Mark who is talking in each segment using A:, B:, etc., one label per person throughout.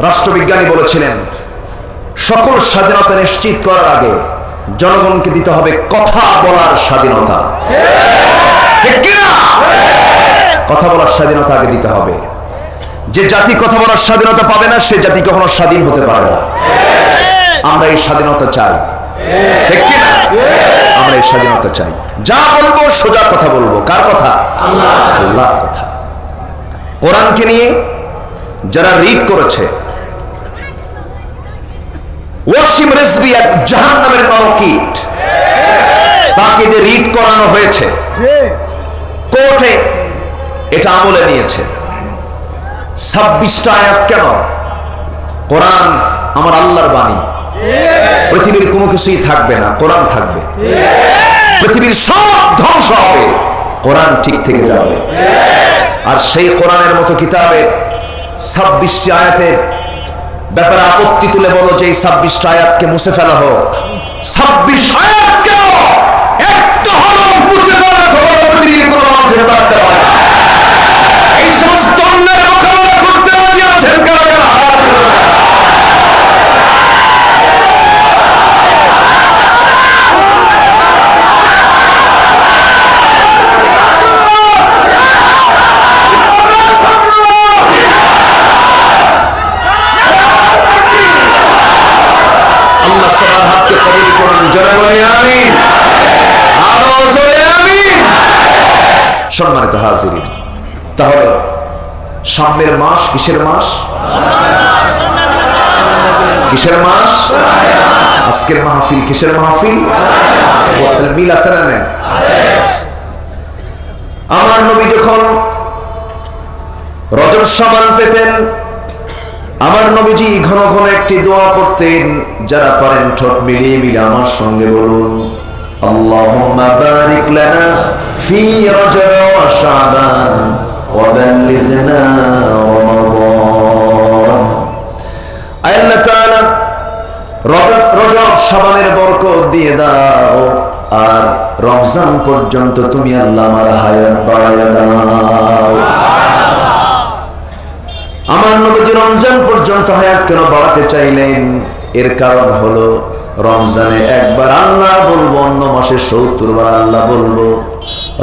A: রাষ্ট্রবিজ্ঞানী বলেছিলেন, সকল স্বাধীনতা নিশ্চিত করার আগে জনগণকে দিতে হবে কথা বলার স্বাধীনতা। ঠিক কি না? কথা বলার স্বাধীনতা আগে দিতে হবে। যে জাতি কথা বলার স্বাধীনতা পাবে না, সে জাতি কখনো স্বাধীন হতে পারে না। আমরা এই স্বাধীনতা চাই। ঠিক কি না? আমরা এই স্বাধীনতা চাই। যা বলবো সোজা কথা বলবো। কার কথা? আল্লাহর কথা। কোরআনকে নিয়ে যারা রিড করেছে, ওয়াসিম রিজভী এক জাহান্নামের নরকীট, তাকে যে রিড করানো হয়েছে কোর্টে, এটা আমলে নিয়েছে। 26টা আয়াত কেন? কোরআন আমার আল্লাহর বাণী। পৃথিবীর কোনো কিছুই থাকবে না, কোরআন থাকবে। পৃথিবীর সব ধ্বংস হবে, কোরআন ঠিক থেকে যাবে। আর সেই কোরআনের মতো কিতাবের 26টি আয়াতের ব্যাপারে আপত্তি তুলে বলো যে এই 26টা আয়াতকে মুছে ফেলা হোক। 26 আয়াত কেন? একটা হলো মুছে ফেলা হোক, পৃথিবীর কোনো মানুষের দাঁড়াতে পারে না। এই সমস্ত অন্যের মোকাবেলা করতে রাজি আছেন কারা কারা? আল্লাহ সবার হাতকে কবুল করুন। জোরে বলি আমিন, আরো জোরে আমিন। সম্মানিত হাজিরিন, তাহলে সামনের মাস কিসের মাস? কিসের মাস? আজকের মাহফিল কিসের মাহফিল? মিল আছে না নেই? আমার নবী যখন রজব শাবান পেতেন, আমার নবীজি ঘন ঘন একটি দোয়া করতেন। যারা পারেন ঠোঁট মিলিয়ে মিলে আমার সঙ্গে বলুন, আল্লাহুম্মা বারিক লানা ফি রজব ওয়া শাবান ওয়া বাল্লিগনা রমাদান। আল্লাহ তাআলা রজব শাবানের বরকত দিয়ে দাও, আর রমজান পর্যন্ত তুমি আল্লাহ আমার হায়াত বাড়ায়া দাও। আমার নবীজি রমজান পর্যন্ত হায়াত কেন বাড়াতে চাইলেন? এর কারণ হলো, রমজানে একবার আল্লাহ বলবো, অন্য মাসে 70 বার আল্লাহ বলবো।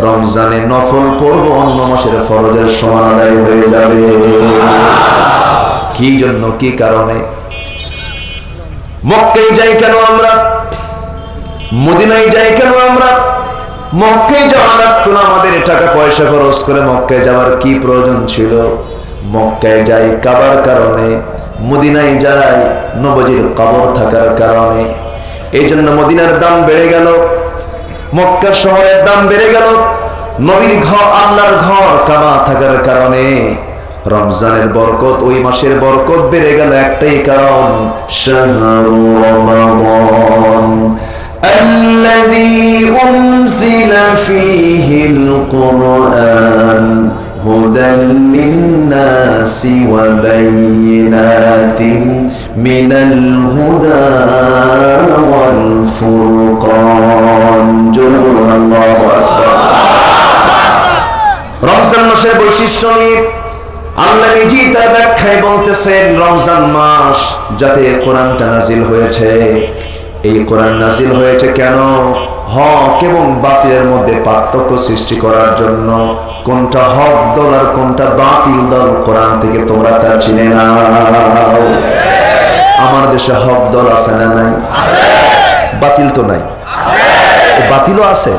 A: রমজানে নফল পড়বো, অন্য মাসের ফরজের সমান আদায় হয়ে যাবে। কি জন্য, কি কারণে? মক্কায় যাই কেন আমরা? মদিনায় যাই কেন আমরা? মক্কায় যাওয়া লাগতো না, আমাদের টাকা পয়সা খরচ করে মক্কায় যাওয়ার কি প্রয়োজন ছিল? মক্কায় যাই কাবার কারণে, মদিনায় যাই নবীজির কবর থাকার কারণে। এই জন্য মদিনার দাম বেড়ে গেল, মক্কা শহরের দাম বেড়ে গেল। নবীর ঘর, আল্লাহর ঘর কাবা থাকার কারণে রমজানের বরকত, ওই মাসের বরকত বেড়ে গেল। একটাই কারণ, শাহরু রমাদান আল্লাযী উনজিলা ফীহিল কুরআন হুদাল লিন-নাসি ওয়া বায়িনাতিন মিনাল হুদা ওয়াল ফুরকান। আল্লাহু আকবার। রমজান মাসের বৈশিষ্ট্য নিয়ে আল্লাহ নিজেই তার ব্যাখ্যায় বলতেছেন, রমজান মাস যাতে কোরআনটা নাজিল হয়েছে। এই কোরআন নাজিল হয়েছে কেন? হক এবং বাতিলের মধ্যে পার্থক্য সৃষ্টি করার জন্য। কোনটা হক দল আর কোনটা বাতিল দল, কোরআন থেকে তোমরা তা চিনে নাও। আমার দেশে হক দল আছে না নাই? বাতিল তো নাই, বাতিলও আছে।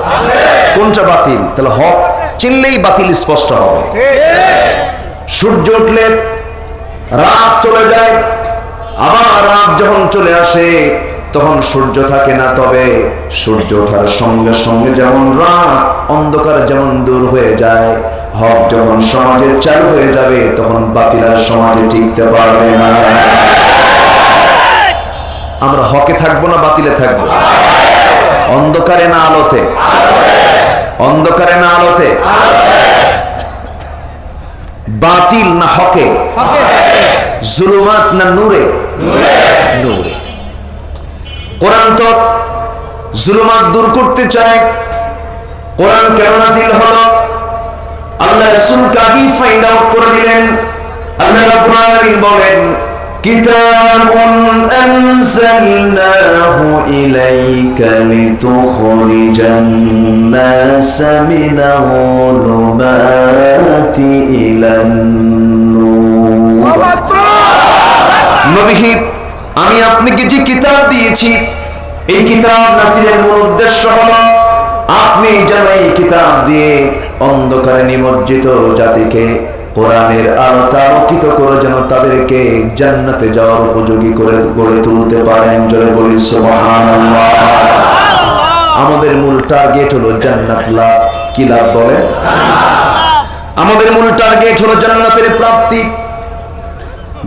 A: কোনটা বাতিল? তাহলে হক চিনলেই বাতিল স্পষ্ট হবে। সূর্য উঠলে রাত চলে যায়, আবার রাত যখন চলে আসে তখন সূর্য থাকে না। তবে সূর্য ওঠার সঙ্গে সঙ্গে যেমন রাত, অন্ধকার যেমন দূর হয়ে যায়, হক যখন সমাজে চালু হয়ে যাবে তখন বাতিল আর সমাজে টিকতে পারবে না। আমরা হকে থাকবো না বাতিলে থাকবো? অন্ধকারে না আলোতে? অন্ধকারে না আলোতে? বাতিল না হকে? জুলুমাত না নূরে? নূরে। কোরআন তো জুলুমাত দূর করতে চায়। কোরআন কেন নাযিল হলো? আল্লাহ রাসূলকে আগেই ফাইন্ড আউট করে দিলেন। আল্লাহ রাব্বুল আলামিন বলেন, কিতাবুন আনজালনাহু ইলাইকা লিতুখরিজান নাস মিনাল যুলুমাতি ইলান নূর। নবী, আমি আপনাকে যে কিতাব দিয়েছি, এই কিতাব নাসিলের মূল উদ্দেশ্য হলো আপনি যেন এই কিতাব দিয়ে অন্ধকারে নিমজ্জিত জাতিকে কোরআনের আলোতে আলোকিত করে যেন তাদেরকে জান্নাতে যাওয়ার উপযোগী করে গড়ে তুলতে পারেন। জোরে বলি সুবহানাল্লাহ। আমাদের মূল টার্গেট হলো জান্নাত লাভ। কি লাভ বলে? আমাদের মূল টার্গেট হলো জান্নাতের প্রাপ্তি।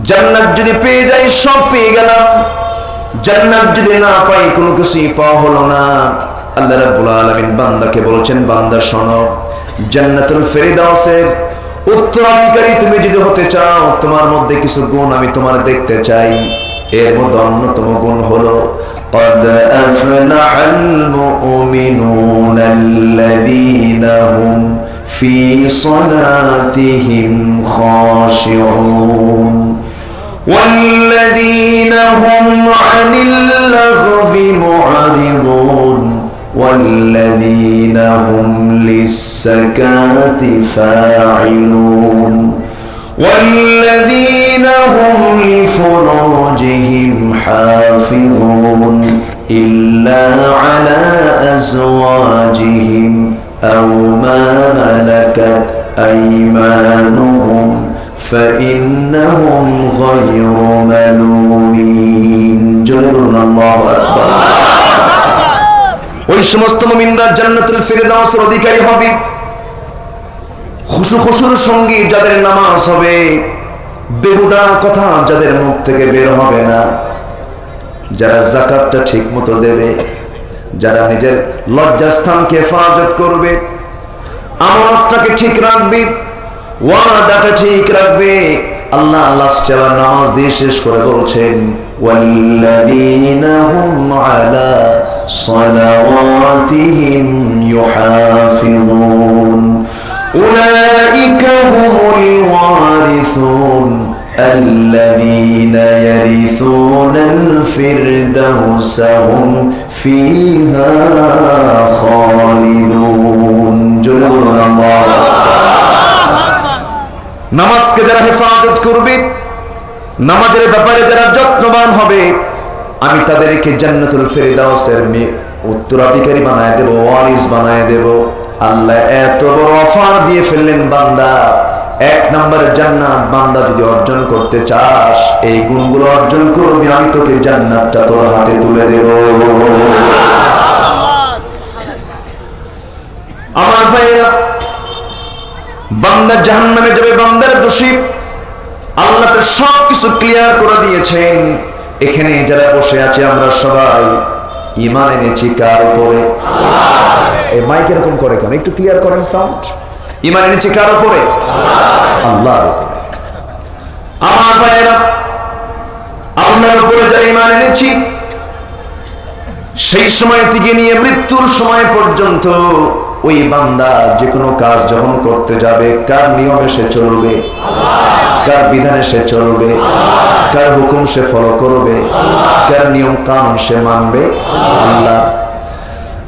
A: জান্নাত যদি পেয়ে যাই সব পেয়ে গেলাম, জান্নাত যদি না পাই কোনো কিছুই পাওয়া হলো না। আল্লাহ রাব্বুল আলামিন বান্দাকে বলছেন, বান্দা শোনো, জান্নাতুল ফেরদাউসের উত্তরাধিকারী তুমি যদি হতে চাও, তোমার মধ্যে কিছু গুণ আমি তোমার দেখতে চাই। এর মধ্যে অন্যতম গুণ হলো قد أفلح المؤمنون الذين هم في صلاتهم خاشعون والذين هم عن اللغو معرضون والذين هم للزكاة فاعلون والذين هم لفروجهم حافظون إلا على أزواجهم أو ما ملكت أيمانهم فإنهم غير ملومين جلدنا الله أكبر ওই সমস্ত মুমিনরা জান্নাতুল ফিরদাউসের অধিকারী হবে, খুশুর সঙ্গে যাদের নামাজ হবে, বেহুদা কথা যাদের মুখ থেকে বের হবে না, যারা যাকাতটা ঠিক মতো দেবে, যারা নিজের লজ্জাস্থানকে হেফাজত করবে, আমানতটাকে ঠিক রাখবে, ওয়াদাটা ঠিক রাখবে। আল্লাহ লাস্টে আবার নামাজ দিয়ে শেষ করে বলছেন, ওয়াল্লাযীনা হুম আলা সালাওয়াতিহিম ইউহাফিযুন উলাইকা হুমুল ওয়ারিসুন আল্লাযীনা ইয়ারিসুনাল ফিরদাউসা হুম ফিহা খালিদুন। নামাজকে যারা হেফাজত করবে, নামাজের ব্যাপারে যারা যত্নবান হবে, আমি তাদেরকে জান্নাতুল ফিরদাউসের উত্তরাধিকারী বানায় দেব, ওয়ারিস বানায় দেব। আল্লাহ এত বড় অফার দিয়ে ফেললেন, বান্দা এক নম্বর জান্নাত বান্দা যদি অর্জন করতে চাস, এই গুণগুলো অর্জন করবি, আমি তোকে জান্নাতটা তোর হাতে তুলে দেব। আমার ভাইরা, বান্দা জাহান্নামে যাবে, বান্দার দোষী, আল্লাহ তো সবকিছু ক্লিয়ার করে দিয়েছেন। এখানে যারা বসে আছে আমরা সবাই ঈমান এনেছি কার উপরে? এই মাইক এরকম করে কেন? একটু ক্লিয়ার করেন সাউন্ড। ঈমান এনেছি কার উপরে? আল্লাহর উপরে। আমার ভাইরা, আল্লাহর উপরে যারা ঈমান এনেছি, সেই সময় থেকে নিয়ে মৃত্যুর সময় পর্যন্ত ওই বান্দা যে কোনো কাজ যখন করতে যাবে, কার নিয়মে সে চলবে? কার বিধানে সে চলবে? কার হুকুম সে ফলো করবে? কার নিয়ম কানুন সে মানবে? আল্লাহ।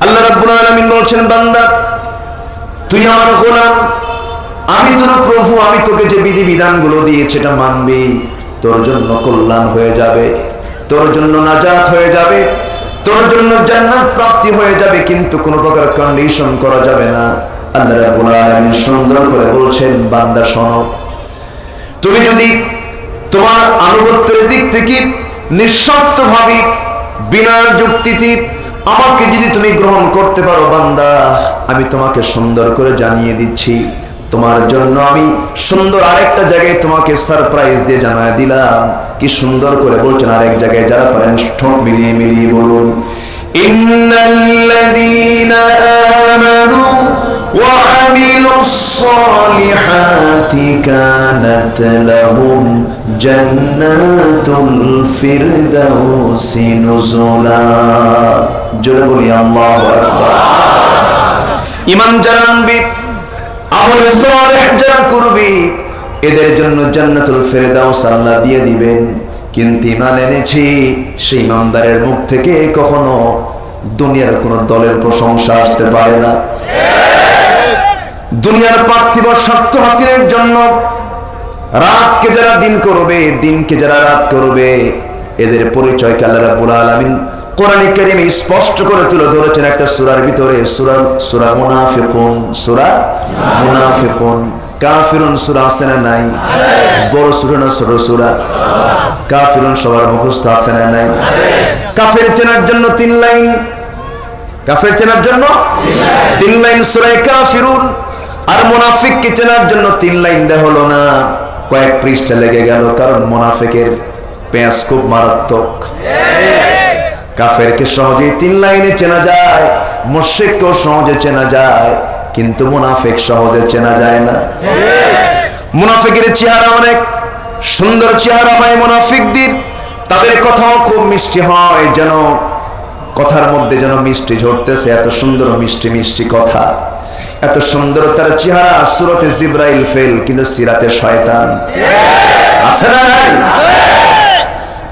A: আল্লাহ রাব্বুল আলামিন বলছেন, বান্দা তুই আমার গোলাম, আমি তোর প্রভু, আমি তোকে যে বিধি বিধানগুলো দিয়েছি এটা মানবি, তোর জন্য কল্যাণ হয়ে যাবে, তোর জন্য নাজাত হয়ে যাবে, তোর জন্য জান্নাত প্রাপ্তি হয়ে যাবে, কিন্তু কোনো প্রকার কন্ডিশন করা যাবে না। আল্লাহ রাব্বুল আলামিন সুন্দর করে বলছেন, বান্দা শোনো, তুমি যদি তোমার আনুগত্যের দিক থেকে নিঃশর্তভাবে বিনা যুক্তিতে আমাকে যদি তুমি গ্রহণ করতে পারো, বান্দা আমি তোমাকে সুন্দর করে জানিয়ে দিচ্ছি, তোমার জন্য আমি সুন্দর আরেকটা জায়গায় তোমাকে সারপ্রাইজ দিয়ে জানায় দিলাম। কি সুন্দর করে বলছেন আরেক জায়গায়, যারা পারেন ঠোঁট মিলিয়ে মিলিয়ে বলুন, ইন্নাল্লাযীনা আমানু ওয়া আমিলুস সালিহাতি কানাত লাহুম জান্নাতুল ফিরদাউসি নুজুলা। জোরে বলি আল্লাহু আকবার। ঈমান যারা আনবে, আমল সালেহ যারা করবে, এদের জন্য জান্নাতুল ফিরদাউস আল্লাহ দিয়ে দিবেন। কিন্তু ঈমান এনেছি, সেই ইমানদারের মুখ থেকে কখনো দুনিয়ার কোন দলের প্রশংসা আসতে পারে না। দুনিয়ার পার্থিব স্বার্থ হাসিলের জন্য রাতকে যারা দিন করবে, দিনকে যারা রাত করবে, এদের পরিচয়কে আল্লাহ রাব্বুল আলামিন কোরআনে কারীমে স্পষ্ট করে তুলে ধরেছেন একটা সূরার ভিতরে, সূরা মুনাফিকুন। সূরা মুনাফিকুন। কাফিরুন সূরা আছে না নাই? বড় সূরা না ছোট সূরা? কাফিরুন সবার মুখস্থ আছে না নাই? কাফের চেনার জন্য 3 লাইন, কাফের চেনার জন্য 3 লাইন সূরা কাফিরুন। আর মুনাফিককে চেনার জন্য 3 লাইন দেয়া হলো না, কয়েক পৃষ্ঠা লেগে গেল, কারণ মুনাফিকের পেঁয়াজ খুব মারাত্মক। কাফেরকে সহজেই 3 লাইনে চেনা যায়, মুশরিককেও সহজে চেনা যায়, কিন্তু মুনাফিক সহজে চেনা যায় না। মুনাফিকের চেহারা অনেক সুন্দর চেহারা হয় মুনাফিকদের, তাদের কথাও খুব মিষ্টি হয়, যেন কথার মধ্যে যেন মিষ্টি ঝরতেছে, এত সুন্দর মিষ্টি মিষ্টি কথা, এত সুন্দর তার চেহারা। সূরাতে জিবরাইল ফেল, কিন্তু সিরাতে শয়তান আছে না নাই?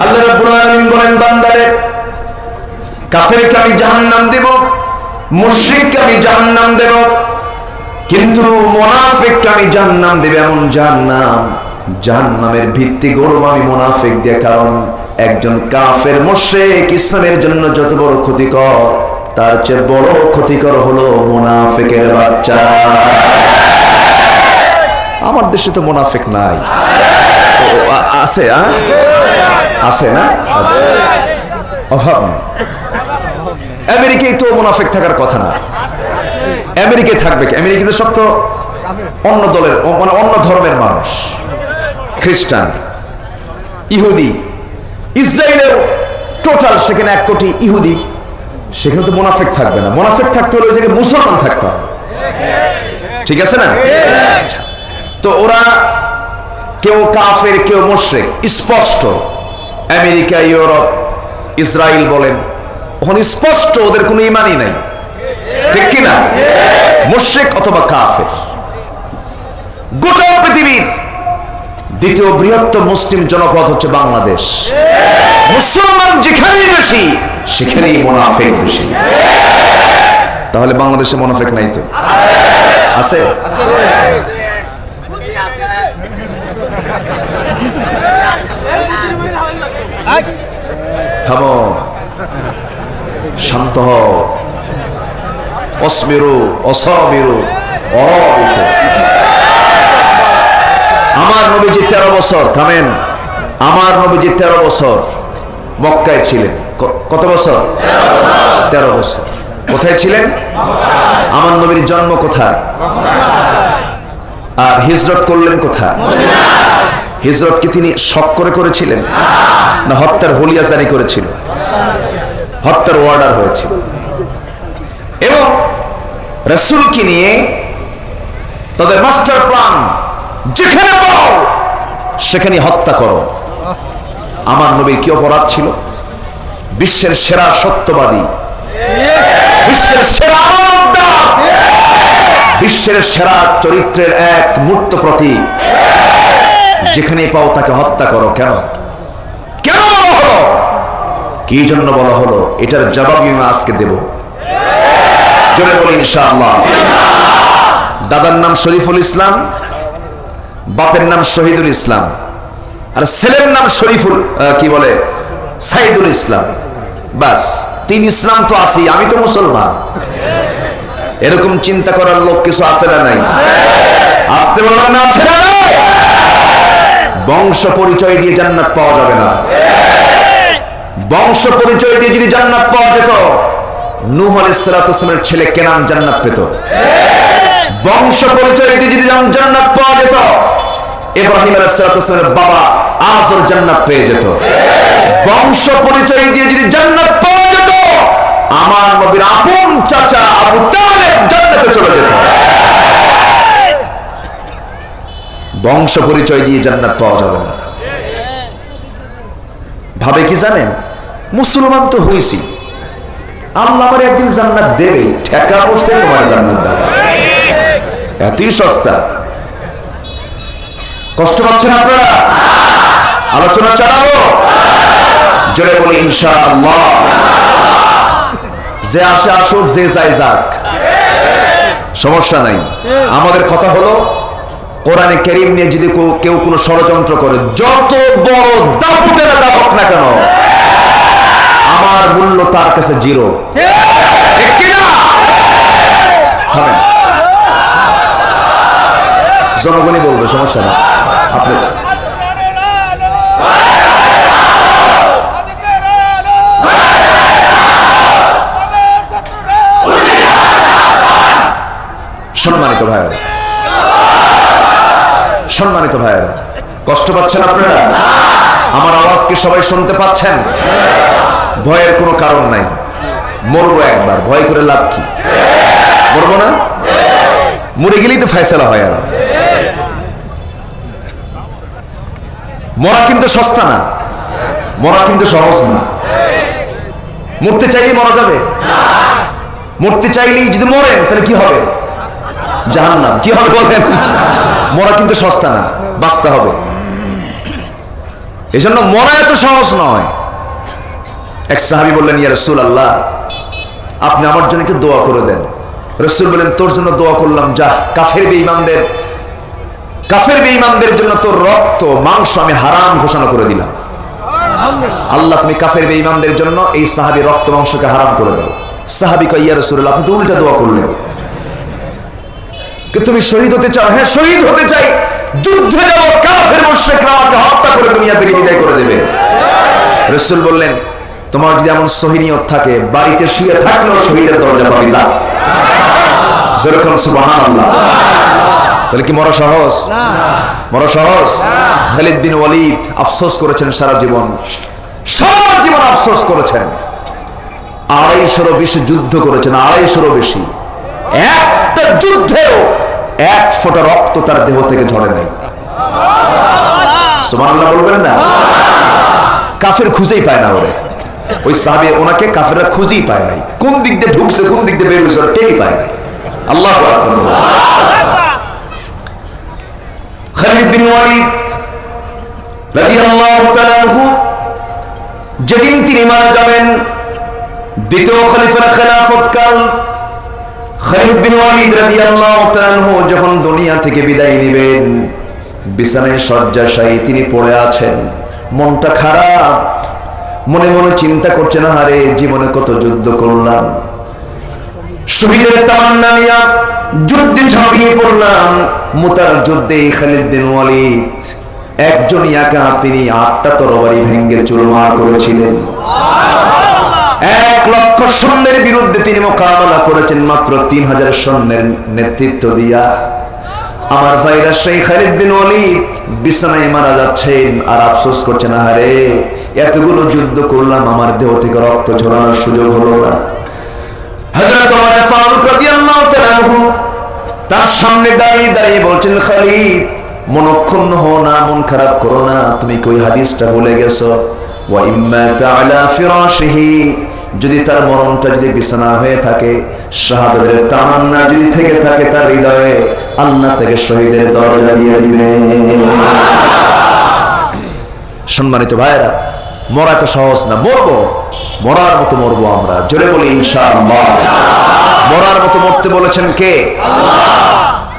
A: আল্লাহ রাব্বুল আলামিন বলেন, বান্দারে কাফেরকে আমি জাহান্নাম দেব, মুশরিককে আমি জাহান্নাম দেব, কিন্তু মুনাফিককে আমি জাহান্নাম দেব। এমন জাহান্নামের ভিত্তি গড়ব আমি মুনাফিক দিয়ে, কারণ একজন কাফের মুশরিক ইসলামের জন্য যত বড় ক্ষতিকর, তার চেয়ে বড় ক্ষতিকর হলো মুনাফিকের বাচ্চা। আমার দেশে তো মুনাফিক নাই, আছে আছে না? অভাব। আমেরিকায় তো মুনাফিক থাকার কথা না, আমেরিকায় থাকবে কি? আমেরিকাতে সব তো অন্য দলের, মানে অন্য ধর্মের মানুষ, খ্রিস্টান, ইহুদি। ইসরায়েলেও টোটাল সেখানে 1 কোটি ইহুদি, সেখানে তো মুনাফিক থাকবে না। মুনাফিক থাকতে হলে ওই জায়গায় মুসলমান থাকতে হবে, ঠিক আছে না? তো ওরা কেউ কাফের, কেউ মুশরিক, স্পষ্ট। আমেরিকা, ইউরোপ, ইসরায়েল বলেন, ওখানে স্পষ্ট ওদের কোনো ঈমানই নাই, ঠিক কি না? মুশরিক অথবা কাফের। গোটা পৃথিবীর দ্বিতীয় বৃহত্তম মুসলিম জনপদ হচ্ছে বাংলাদেশ। মুসলমান যেখানেই বেশি, সেখানেই মুনাফিক বেশি। তাহলে বাংলাদেশে মুনাফিক নাই তো? আছে? থামো, শান্ত হও, অসবিরু অসবিরু অরাবিতু। আমার নবীজি 13 বছর, থামেন, আমার নবীজি 13 বছর মক্কায় ছিলেন। কত বছর? 13 বছর। কোথায় ছিলেন? আমার নবীর জন্ম কোথায়? আর হিজরত করলেন কোথায়? হিজরত কি তিনি শখ করে করেছিলেন, না হত্যার হুলিয়া জারি করেছিল? হত্যার অর্ডার হয়েছিল। এবং রাসূলকে নিয়ে তাদের মাস্টার প্ল্যান, যেখানে পাও সেখানে হত্যা করো। আমার নবীর কি অপরাধ ছিল? বিশ্বের সেরা সত্যবাদী, বিশ্বের সেরা আমানতদার, বিশ্বের সেরা চরিত্রের এক মূর্ত প্রতীক, যেখানে পাও তাকে হত্যা করো। কেন? কেন বলা হলো? কি জন্য বলা হলো? এটার জবাব আমি আজকে দেব। জোরে বলি ইনশাআল্লাহ। দাদার নাম শরীফুল ইসলাম, বাপের নাম শহীদুল ইসলাম, আর ছেলের নাম শরীফুল কি বলে সাইদুল ইসলাম। বাস, 3 ইসলাম তো আছেই, আমি তো মুসলমান। এরকম চিন্তা করার লোক কিছু আছে না নাই? আসতে বললাম না, আছে না? বংশ পরিচয় দিয়ে জান্নাত পাওয়া যাবে না। বংশ পরিচয় দিয়ে যদি জান্নাত পাওয়া যেত, নূহ আলাইহিস সালামের ছেলে কেনান জান্নাত পেত। বংশ পরিচয় দিয়ে যদি জান্নাত পাওয়া যেত, ইব্রাহিম আলাইহিস সালামের বাবা আজর জান্নাত পেয়ে যেত। বংশ পরিচয় দিয়ে যদি জান্নাত পাওয়া যেত, আমার নবীর আপন চাচা আবু তালেব জান্নাতে চলে যেত। বংশ পরিচয় দিয়ে জান্নাত পাওয়া যাবে না। ভাবে কি জানেন? মুসলমান তো হইছি, আল্লাহ আমার একদিন জান্নাত দেবে, ঠেকা পড়ছে তোমার জান্নাত দেবে। এতই সস্তা। কষ্ট পাচ্ছেন আপনারা? আলোচনা চালাবো, জোরে বলি ইনশাআল্লাহ। যে আসে আসুক, যে যায় যাক, সমস্যা নাই। আমাদের কথা হলো কোরআনে কারীম নিয়ে যদি কেউ কোনো ষড়যন্ত্র করে, যত বড় দাপুটের দাবক না কেন, আমার মূল্য তার কাছে জিরো। ঠিক কি না? জনগণই বলবে, সমস্যা না। আপনি সম্মানিত ভাইয়েরা, সম্মানিত ভাইয়েরা, কষ্ট পাচ্ছেন আপনারা? আমার আওয়াজকে সবাই শুনতে পাচ্ছেন? ভয়ের কোনো কারণ নাই। মরবো একবার, ভয় করে লাভ কি? মরবো না? মরে গেলেই তো ফয়সালা হয়। আর মরা কিন্তু সস্তা না, মরা কিন্তু সহজ না। মরতে চাইলেই মরা যাবে? মরতে চাইলেই যদি মরেন তাহলে কি হবে? জাহান্নাম। কি হবে বলেন? মরা কিন্তু সস্তা না, বাঁচতে হবে। এই জন্য মরা এত সহজ নয়। এক সাহাবী বললেন, ইয়া রাসূলুল্লাহ, আপনি আমার জন্য একটু দোয়া করে দেন। রাসূল বলেন, তোর জন্য দোয়া করলাম, যা কাফের বেঈমানদের জন্য তোর রক্ত মাংস আমি হারাম ঘোষণা করে দিলাম। আল্লাহ, তুমি কাফের বেঈমানদের জন্য এই সাহাবী রক্ত মাংসকে হারাম করে দাও। সাহাবী কয়, ইয়া রাসূলুল্লাহ, আপনি তো উল্টা দোয়া করলেন। কি তুমি শহীদ হতে চাও? হ্যাঁ, শহীদ হতে চাই। যুদ্ধে যাব, কাফের মুশরিকরা আমাকে হত্যা করে দুনিয়া থেকে বিদায় করে দেবে। রাসূল বললেন, তোমার যদি এমন সহিহ নিয়ত থাকে, বাড়িতে শুয়ে থাকলেও শহীদের দরজা পাবি, যা। যেরকম সুবহানাল্লাহ। তাহলে কি মরা সহজ? মরা সহজ? খালিদ বিন ওয়ালিদ আফসোস করেছেন সারা জীবন, আফসোস করেছেন। 250 বেশি যুদ্ধ করেছেন, 250 বেশি। একটা যুদ্ধেও এক ফোঁটা রক্ত তার দেহ থেকে ঝরে নাই। সুবহানাল্লাহ বলবেন না? কাফের খুঁজেই পায় না ওরে। ওই সাহাবী, ওনাকে কাফেররা খুঁজেই পায় নাই। কোন দিক দিয়ে ঢুকছে, কোন দিক দিয়ে বের হয়েছে, টেরই পায় নাই। আল্লাহু আকবার। খালিদ বিন ওয়ালিদ রাদিয়াল্লাহু তাআলা আনহু যেদিন তিনি মারা যাবেন, দ্বিতীয় খলিফার খেলাফতকাল খালিদ বিন ওয়ালিদ রাদিয়াল্লাহু তাআলা আনহু যখন দুনিয়া থেকে বিদায় নেবেন, বিছানায় শয্যাশায়ী তিনি পড়ে আছেন। মনটা খারাপ, মনে মনে চিন্তা করছেন, আরে জীবনে কত যুদ্ধ করলাম, শহীদের তামান্না নিয়ে যুদ্ধে ঝাঁপিয়ে পড়লাম। মুতার যুদ্ধে খালিদ বিন ওয়ালিদ একজন একা তিনি 8টা তরবারি ভেঙ্গে চুরমার করেছিলেন। 1 লক্ষ সৈন্যের বিরুদ্ধে তিনি মোকাবেলা করেছেন মাত্র 3000 সৈন্যের নেতৃত্ব দিয়া। আমার ভাইরা, সেই খালিদ বিন ওয়ালিদ বিছানায় মারা যাচ্ছেন আর আফসোস করছেন, আরে এতগুলো যুদ্ধ করলাম, আমার দেহ থেকে রক্ত ঝরানোর সুযোগ হলো না। হযরত ওমর ফারুক রাদিয়াল্লাহু তাআলা আনহু তার সামনে দাঁড়িয়ে দাঁড়িয়ে বলছেন, খালিদ, মনক্ষুণ্ণ হও না, মন খারাপ করো না, তুমি কই হাদিসটা ভুলে গেছো? ওয়া ইম্মা তাআলা ফিরাশিহি, যদি তার মরণটা যদি বিছানা হয়ে থাকে, শাহাদাতের তামান্না যদি থেকে থাকে তার হৃদয়ে, আল্লাহ থেকে শহীদের দরজা দিয়ে দিবে। সম্মানিত ভাইরা, মরা তো সহজ না। মরবো, মরার মতো মরবো আমরা, জোরে বলি ইনশাআল্লাহ। মরার মতো মরতে বলেছেন কে?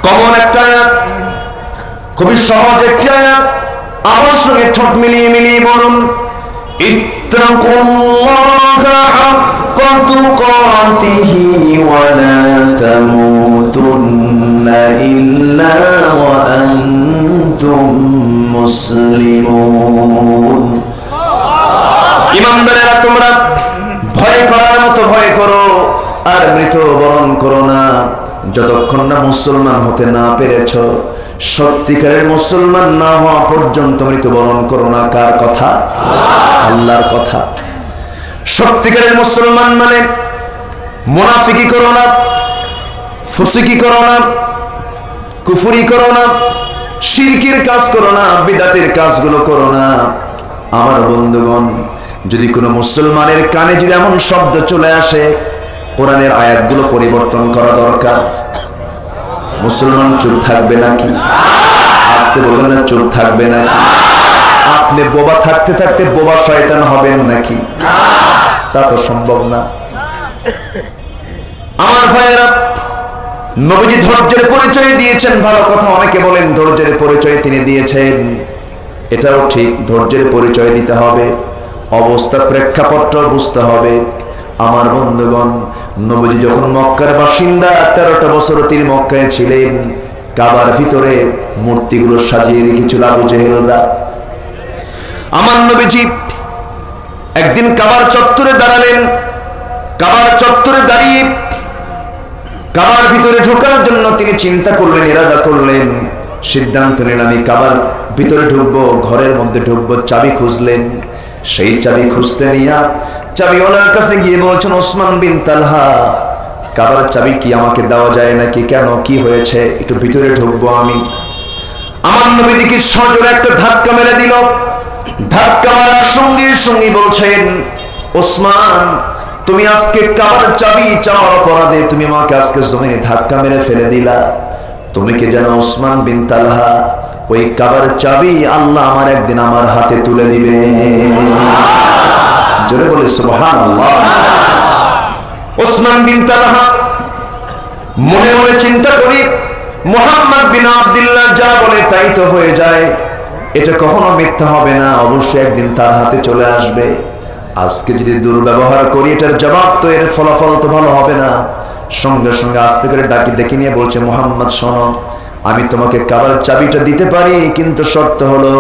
A: কমন একটা আয়াত, খুবই সহজ একটা আয়াত। আমার সঙ্গে ঠোঁট মিলিয়ে মিলিয়ে বলুন, ইত্তাকুল্লাহা হাক্কা তুকাতিহি ওয়া লা তামুতুন্না ইল্লা ওয়া আনতুম মুসলিমুন। ইমানদারেরা, তোমরা ভয় করার মতো ভয় করো আর মৃত্যুবরণ করো না, যতক্ষণ না মুসলমান হতে না পেরেছ। সত্যিকারের মুসলমান না হওয়া পর্যন্ত মৃত্যুবরণ করো না। কার কথা? আল্লাহর কথা। সত্যিকারের মুসলমান মানে মুনাফিকি করো না, ফুসুকি করো না, কুফরি করো না, শিরকির কাজ করো না, বিদাতের কাজগুলো করো না। আমার বন্ধুগণ, যদি কোনো মুসলমানের কানে যদি এমন শব্দ চলে আসে, কোরআনের আয়াতগুলো পরিবর্তন করা দরকার। মুসলমান চুপ থাকবে নাকি? আসতে বলবেন না, চুপ থাকবে নাকি? আপনি বোবা থাকতে থাকতে বোবা শয়তান হবেন নাকি? তা তো সম্ভব না। আমার ভাইয়েরা, নবীজি ধৈর্যের পরিচয় দিয়েছেন, ভালো কথা। অনেকে বলেন ধৈর্যের পরিচয় তিনি দিয়েছেন, এটাও ঠিক, ধৈর্যের পরিচয় দিতে হবে, অবস্থা প্রেক্ষাপট বুঝতে হবে। আমার বন্ধুগণ, নবীজি যখন মক্কার বাসিন্দা, 13টা বছর তিনি মক্কায় ছিলেন, কাবার ভিতরে মূর্তিগুলো সাজিয়ে রেখেছিল আবু জেহেলরা। আমার নবীজি একদিন কাবার চত্বরে দাঁড়ালেন। কাবার চত্বরে দাঁড়িয়ে কাবার ভিতরে ঢোকার জন্য তিনি চিন্তা করলেন, ইরাদা করলেন, সিদ্ধান্ত নিলেন আমি কাবার ভিতরে ঢুকবো, ঘরের মধ্যে ঢুকবো। চাবি খুঁজলেন, সেই চাবি খুঁজতে নিয়ে চাবিওয়ালার কাছে গিয়ে বলছেন, ওসমান বিন তালহা, কাবার চাবি কি আমাকে দেওয়া যায় নাকি? কেন, কি হয়েছে? একটু ভিতরে ঢুকবো আমি। আমার নবীকে সজোরে একটা ধাক্কা মেরে দিল। ধাক্কা মারার সঙ্গে সঙ্গে বলছেন, ওসমান, তুমি আজকে কাবার চাবি চাওয়ার অপরাধে তুমি আমাকে আজকে জমিনে ধাক্কা মেরে ফেলে দিলা। তুমি কি জানো ওসমান বিন তালহা, ওই কাবার চাবি আল্লাহ আমার একদিন আমার হাতে তুলে দিবে। জোরে বলে সুবহানাল্লাহ। ওসমান বিন তালহা মনে মনে চিন্তা করি, মুহাম্মদ বিন আব্দুল্লাহ যা বলে তাই তো হয়ে যায়, এটা কখনো মিথ্যা হবে না, অবশ্যই একদিন তার হাতে চলে আসবে। আজকে যদি দুর্ব্যবহার করি, এটার জবাব তো, এর ফলাফল তো ভালো হবে না। সঙ্গে সঙ্গে আস্তে করে ডেকে নিয়ে বলছে, মুহাম্মদ শোনো, আমি তোমাকে কাবার চাবিটা দিতে পারি, কিন্তু শর্ত হলো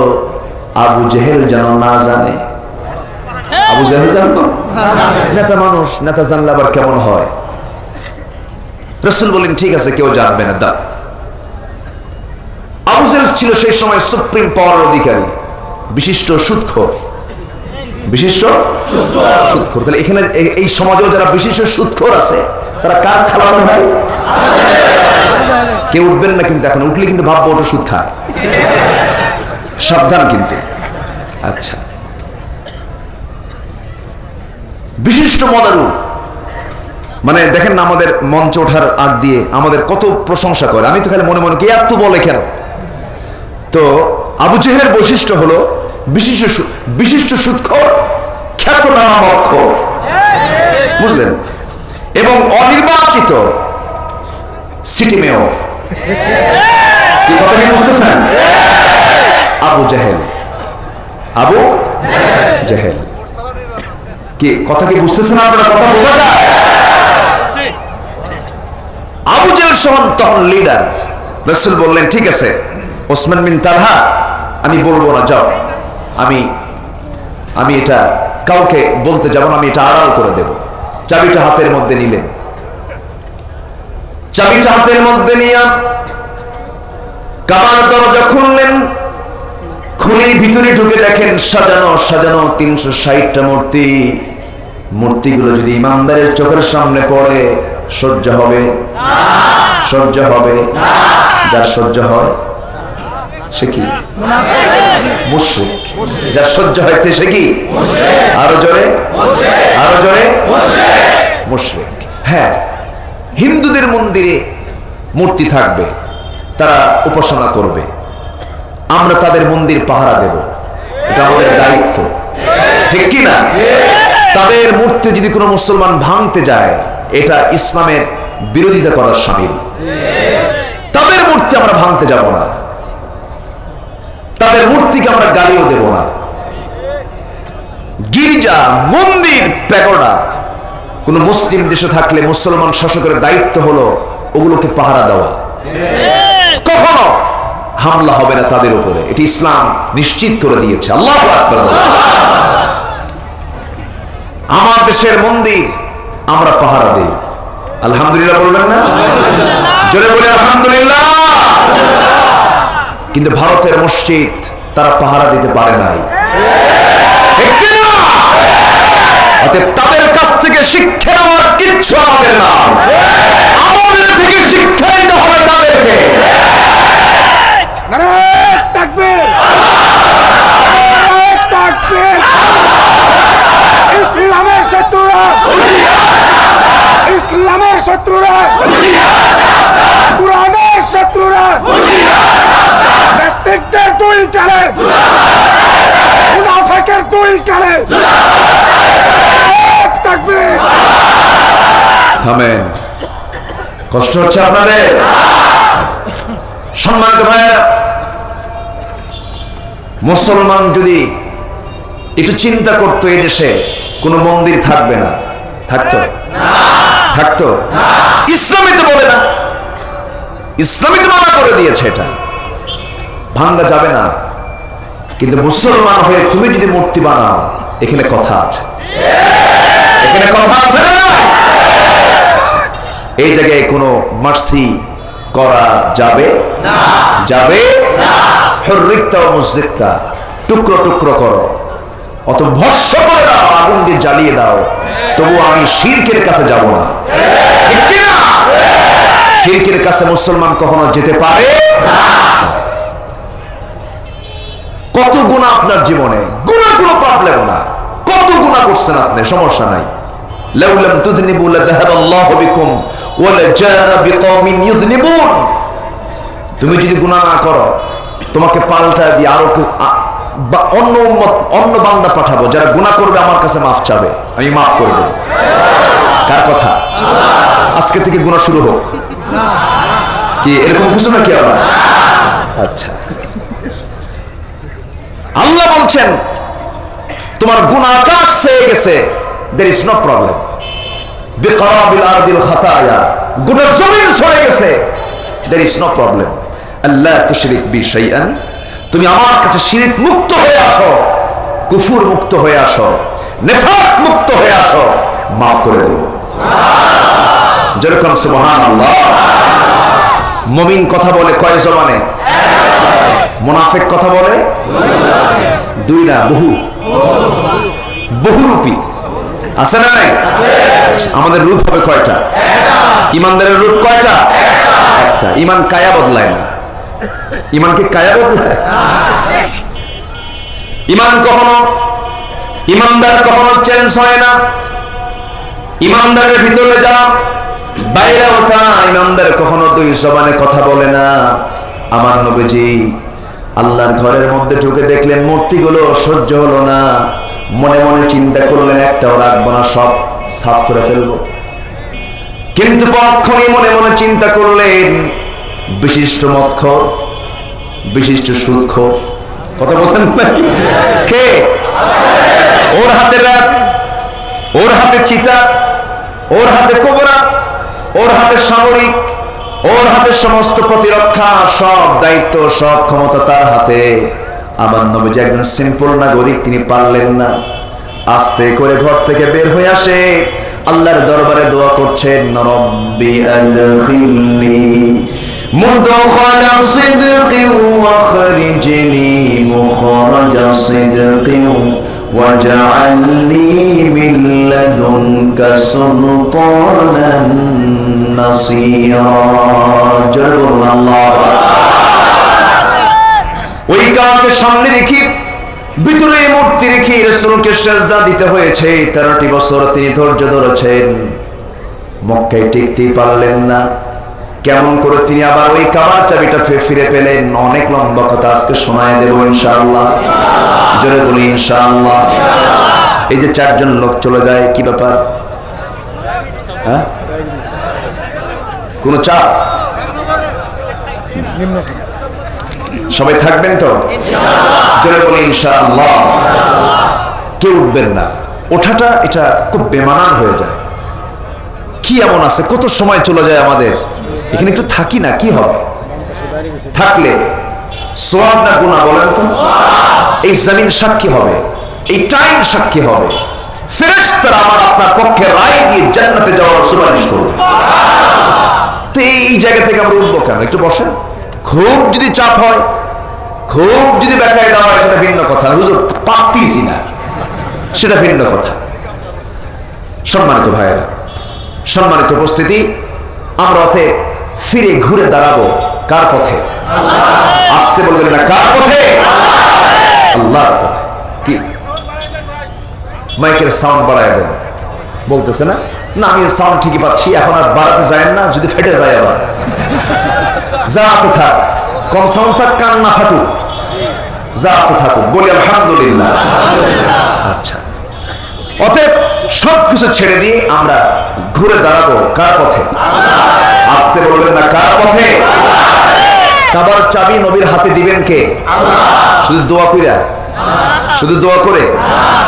A: আবু জেহেল যেন না জানে। আবু জেহেল জানবো? নেতা মানুষ, নেতা জানলে আবার কেমন হয়? রাসূল বলেন, ঠিক আছে, কেউ জানবে না, দাও। আবু জেহেল ছিল সেই সময় সুপ্রিম পাওয়ার অধিকারী, বিশিষ্ট সুদখোর। বিশিষ্ট সুদখোর। তাহলে এখানে এই সমাজেও যারা বিশিষ্ট সুদখোর আছে, তারা কার খালাতো ভাই? কেউ উঠবেন না কিন্তু, এখন উঠলে কিন্তু ভাববো ওটা সুদ খায়, সাবধান কিন্তু। আচ্ছা, বিশিষ্ট মদারু, মানে দেখেন না, আমাদের মঞ্চ ওঠার আগ দিয়ে আমাদের কত প্রশংসা করে। আমি তো খালি মনে মনে কি এত বলে কেন? তো আবু জেহেলের বৈশিষ্ট্য হলো বিশিষ্ট সুদখোর, খ্যাতনামা মদখোর, বুঝলেন? এবং অনির্বাচিত সিটি মেয়র। কি কথা কি বুঝতেছেন? আবু জেহেল, আবু জেহেল। কি কথা কি বুঝতেছেন আপনারা? কথা বোঝা যায়? আবু জেহেল তখন লিডার। রাসূল বললেন, ঠিক আছে ওসমান বিন তালহা, আমি বলবো না, যাও, আমি এটা কাউকে বলতে যাব না, আমি এটা আড়াল করে দেব। চাবিটা হাতের মধ্যে নিলেন। চাবিটা হাতের মধ্যে নিয়ে কাবার দরজা খুললেন। খুলে ভিতরে ঢুকে দেখেন সাজানো সাজানো 360টা মূর্তি। মূর্তিগুলো যদি ইমানদারের চোখের সামনে পড়ে, সহ্য হবে? সহ্য হবে? যার সহ্য হয় সে কি? মুশরিক। যার সহ্য হইতে সে কি? আরো জোরে, আরো জোরে, মুশরিক। হ্যাঁ, হিন্দুদের মন্দিরে মূর্তি থাকবে, তারা উপাসনা করবে, আমরা তাদের মন্দির পাহারা দেব, এটা আমাদের দায়িত্ব, ঠিক কি না? তাদের মূর্তি যদি কোনো মুসলমান ভাঙতে যায়, এটা ইসলামের বিরোধিতা করার শামিল। তাদের মূর্তি আমরা ভাঙতে যাব না, তাদের মূর্তিকে আমরা গালিও দেব না। গির্জা, মন্দির, প্যাগোডা কোন মুসলিম দেশে থাকলে মুসলমান শাসকের দায়িত্ব হলো ওগুলোকে পাহারা দেওয়া, কখনো হামলা হবে না তাদের উপরে, এটি ইসলাম নিশ্চিত করে দিয়েছে। আল্লাহু আকবার। আমার দেশের মন্দির আমরা পাহারা দেই, আলহামদুলিল্লাহ বলবেন না? জোরে বলে আলহামদুলিল্লাহ। কিন্তু ভারতের মসজিদ তারা পাহারা দিতে পারে নাই, অতএব তাদের কাছ থেকে শিক্ষা নেওয়ার কিচ্ছু আমাদের না, আমাদের থেকে শিক্ষা নিতে হবে তাদেরকে। নারায়ে তাকবীর, নারায়ে তাকবীর। ইসলামের শত্রুরা, ইসলামের শত্রুরা, কুরআনের শত্রুরা, নাস্তিকদের দুই টানে থামেন, কষ্ট হচ্ছে আপনাদের? সম্মানিত ভাইয়েরা, মুসলমান যদি একটু চিন্তা করতো এই দেশে কোনো মন্দির থাকবে না, থাকতো? থাকতো? ইসলামী তো বলে না, ইসলামী তো মানা করে দিয়েছে, এটা ভাঙ্গা যাবে না। কিন্তু মুসলমান হয়ে তুমি যদি মূর্তি বানাও, এখানে কথা আছে, এখানে কথা আছে না? এই জায়গায় কোনো মার্সি করা যাবে না, যাবে না। হুররিকতা ও মুযিকতা, টুকরো টুকরো করো, অত ভস্ম করে দাও, আগুন দিয়ে জ্বালিয়ে দাও, তবু আমি শিরকের কাছে যাব না। ঠিক কি না? শিরকের কাছে মুসলমান কখনো যেতে পারে না। কত গুনাহ আপনার জীবনে, গুনাহ কোনো প্রবলেম না, কত গুনাহ করছেন আপনি, সমস্যা নাই। লাউ লাম তুযনিবু লাযাহাবাল্লাহু বিকুম ওয়া লাজাআ বিকওমিন ইউযনিবুন। তুমি যদি গুনাহ না করো, তোমাকে পাল্টা দিয়ে আরো অন্য উম্মত, অন্য বান্দা পাঠাবো যারা গুনাহ করবে, আমার কাছে মাফ চাবে, আমি মাফ করে দেব। কার কথা? আজকে থেকে গুনাহ শুরু হোক, কি এরকম কিছু নাকি আবার? আচ্ছা, আল্লাহ বলছেন তোমার গুনাহ আকাশ ছেয়ে গেছে, there is no problem. বিকরাবিল আরদিল খাতায়া, গুনাহ জমিন ছড়ে গেছে, there is no problem. আল্লাহ তুশরিক বি শাইআন, তুমি আমার কাছে শিরক মুক্ত হয়ে আসো, কুফর মুক্ত হয়ে আসো, নিফাক মুক্ত হয়ে আসো, মাফ করে দেব। যেরকম সুবহানাল্লাহ। মুমিন কথা বলে কয় জবানে? মুনাফিক কথা বলে দুই না, বহু, বহুরূপী। আছে না নাই? আমাদের রূপ হবে কয়টা? ইমানদারের রূপ কয়টা? একটা। ইমান কায়া বদলায় না, ইমানকে কায়া বদলায়? ইমান কখনো, ইমানদার কখনো চেঞ্জ হয় না। ইমানদারের ভিতরে যা, বাইরে ওঠা, ইমানদার কখনো দুই জবানে কথা বলে না। আমার নবীজি আল্লাহর ঘরের মধ্যে ঢুকে দেখলেন মূর্তিগুলো সহ্য হলো না, মনে মনে চিন্তা করলেন একটাও রাখবো না, সব সাফ করে ফেলবো। কিন্তু পরক্ষণে মনে মনে চিন্তা করলেন বিশিষ্ট মদখোর, বিশিষ্ট সুদখোর, কথা বলছেন কে? ওর হাতে রাত, ওর হাতে চিতা, ওর হাতে কোবরা, ওর হাতে সামরিক, ওর হাতে সমস্ত প্রতিরক্ষা, সব দায়িত্ব, সব ক্ষমতা তার হাতে। আমার নবীজি একজন সিম্পল নাগরিক, তিনি পারলেন না। আস্তে করে ঘর থেকে বের হয়ে আসে, আল্লাহর দরবারে দোয়া করছেন, রব্বি আদখিলনি মুদখালা সিদকিন ওয়াখরিজনি মুখরাজা সিদকিন ওয়াজআলনি মিন লাদুনকা সুলতানান নাসীরা। জোরে বলুন আল্লাহ। ওই কাবাকে সামনে রেখে, ভিতরে মূর্তি রেখে রাসূলকে সিজদা দিতে হয়েছে। 13টি বছর তিনি ধৈর্য ধরেছেন, মক্কায় টিকতেই পারলেন না। কেমন করে তিনি আবার ওই কাবার চাবিটা ফিরে পেলেন, অনেক লম্বা কথা, আজকে শোনায় দেব ইনশাআল্লাহ। জোরে বলি ইনশাআল্লাহ। এই যে 4 জন লোক চলে যায়, কি ব্যাপার? হ্যাঁ, কোন চাপ? সবাই থাকবেন তো? জোরে বলি ইনশাআল্লাহ। কেউ উঠবেন না, ওঠাটা এটা খুব বেমানান হয়ে যায়। কি এমন আছে, কত সময় চলে যায় আমাদের, এখানে একটু থাকি না, কি হবে? থাকলে সওয়াব না গুনাহ বলেন তো? এই জমিন সাক্ষী হবে, এই টাইম সাক্ষী হবে, ফেরেশতারা আমার আপনার পক্ষে রায় দিয়ে জান্নাতে যাওয়ার সুপারিশ করবে। তো এই জায়গা থেকে আমরা উঠবো কেন? একটু বসেন। খুব যদি চাপ হয়, খুব যদি ব্যাখ্যায় দেওয়া হয়, সেটা ভিন্ন কথা। হুজুর পারতেছি না, সেটা ভিন্ন কথা। সম্মানিত ভাইয়েরা, সম্মানিত উপস্থিতি, আমরা অতএব ফিরে ঘুরে দাঁড়াবো কার পথে? আসতে বলবেন না, কার পথে? আল্লাহর পথে। কি মাইকের সাউন্ড বাড়ায় দেন বলতেছে না? না, আমি সাউন্ড ঠিকই পাচ্ছি, এখন আর বাড়াতে যায় না, যদি ফেটে যায় আবার। যা আছে থাক, কম সাউন্ড থাক, কান না ফাটুক, যা আছে থাকুক, বলি আলহামদুলিল্লাহ। আচ্ছা, অতএব সবকিছু ছেড়ে দিয়ে আমরা ঘুরে দাঁড়াবো কার পথে? আসতে বলবেন না, কার পথে? কাবার চাবি নবীর হাতে দিবেন কে? শুধু দোয়া কইরা, শুধু দোয়া করে?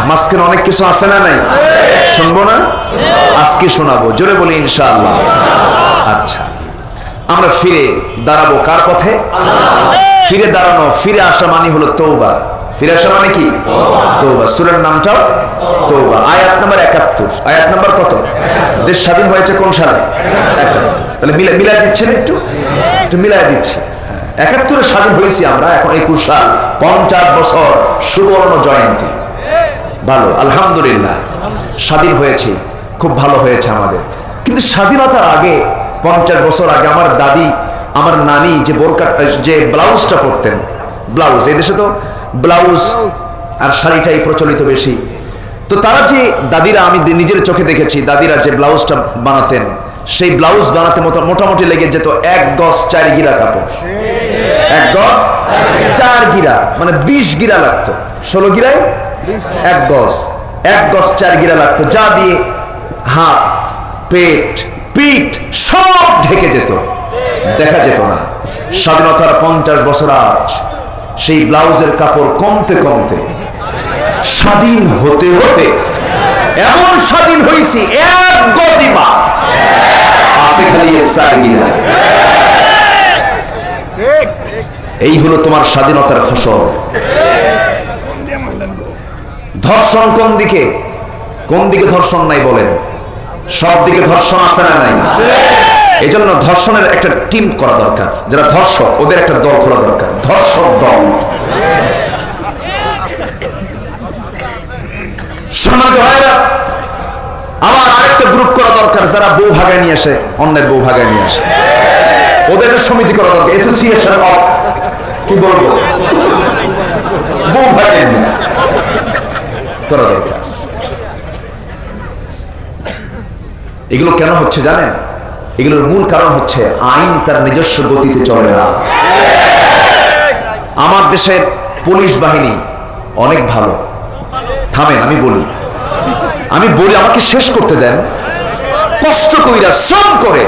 A: মাঝখানে অনেক কিছু আছে না নাই? শুনবো না? আজকে শোনাবো, জোরে বলি ইনশাআল্লাহ। আচ্ছা, আমরা ফিরে দাঁড়াবো কার পথে? ফিরে দাঁড়ানো, ফিরে আসা মানে হলো তওবা। ফিরে আসা মানে কি? তওবা। সূরার নামটাও তওবা। আয়াত নাম্বার 71। আয়াত নাম্বার কত? দেশ স্বাধীন হয়েছে কোন সালে? 71। তাহলে মিলাই দিচ্ছেন, একটু মিলাই দিচ্ছি। 71-এ স্বাধীন হয়েছি আমরা, এখন 21 সাল, 50 বছর সুবর্ণ জয়ন্তী। ভালো, আলহামদুলিল্লাহ, স্বাধীন হয়েছি, খুব ভালো হয়েছে আমাদের। কিন্তু স্বাধীনতার আগে, 50 বছর আগে আমার দাদি, আমার নানি যে বোরকা, যে ব্লাউজটা পরতেন, ব্লাউজ, এই দেশে তো ব্লাউজ আর শাড়িটাই প্রচলিত বেশি। তো তারা যে দাদিরা, আমি নিজের চোখে দেখেছি, দাদিরা যে ব্লাউজটা বানাতেন, সেই ব্লাউজ বানাতে মোটামুটি লেগে যেত 1 গজ 4 গিরা কাপড়। 1 গজ 4 গিরা, মানে 20 গিরা লাগতো। 16 গিরায় 1 গজ, 1 গজ 4 গিরা লাগতো, যা দিয়ে হাত, পেট, পিঠ সব ঢেকে যেত, দেখা যেত না। স্বাধীনতার 50 বছর আজ সেই ব্লাউজের কাপড় কমতে কমতে স্বাধীন হতে হতে এমন স্বাধীন হয়েছি 1 গজই বাদ আছে, খালি 4 গিরা। এই হলো তোমার স্বাধীনতার ফসল। ধর্ষণ কোন দিকে? কোন দিকে ধর্ষণ নাই বলেন? সব দিকে ধর্ষণ আছে না নাই? এই জন্য ধর্ষণের একটা টিম করা দরকার, যারা ধর্ষক ওদের একটা দল খোলা দরকার, ধর্ষক দল। সম্মানিত ভাইরা, আবার আরেকটা গ্রুপ করা দরকার, যারা বউ ভাগায় নিয়ে আসে, অন্যের বউ ভাগায় নিয়ে আসে, ওদের একটা সমিতি করা দরকার, অ্যাসোসিয়েশন অফ, কি বলবো, বউ ভাগায় নিয়ে করা দরকার। এগুলো কেন হচ্ছে জানেন? এগুলোর মূল কারণ হচ্ছে আইন তার নিজস্ব গতিতে চলে না। আমার দেশের পুলিশ বাহিনী অনেক ভালো। থামেন, আমি বলি, আমাকে শেষ করতে দেন। কষ্ট কইরা, শ্রম করে,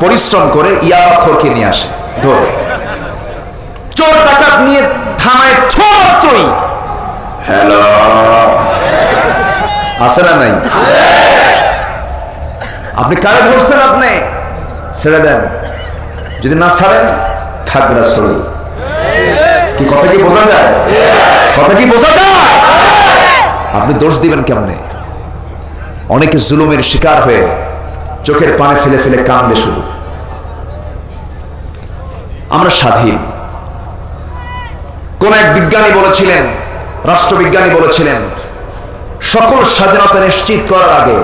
A: পরিশ্রম করে ইয়াবাখোরকে নিয়ে আসে, ধরে চোর ডাকাত নিয়ে থানায় থই, হ্যালো, আছে না নাই? আপনি কারে ধরছেন? আপনি ছেড়ে দেন, যদি না ছাড়েন খাগড়া ছড়ি। কি কথা কি বোঝা যায়? কথা কি বোঝা যায়? আপনি দোষ দিবেন কেমনে? অনেকে জুলুমের শিকার হয়ে চোখের পানি ফেলে ফেলে কান্দে শুধু। আমরা স্বাধীন। কোন এক বিজ্ঞানী বলেছিলেন, রাষ্ট্রবিজ্ঞানী বলেছিলেন, সকল স্বাধীনতা নিশ্চিত করার আগে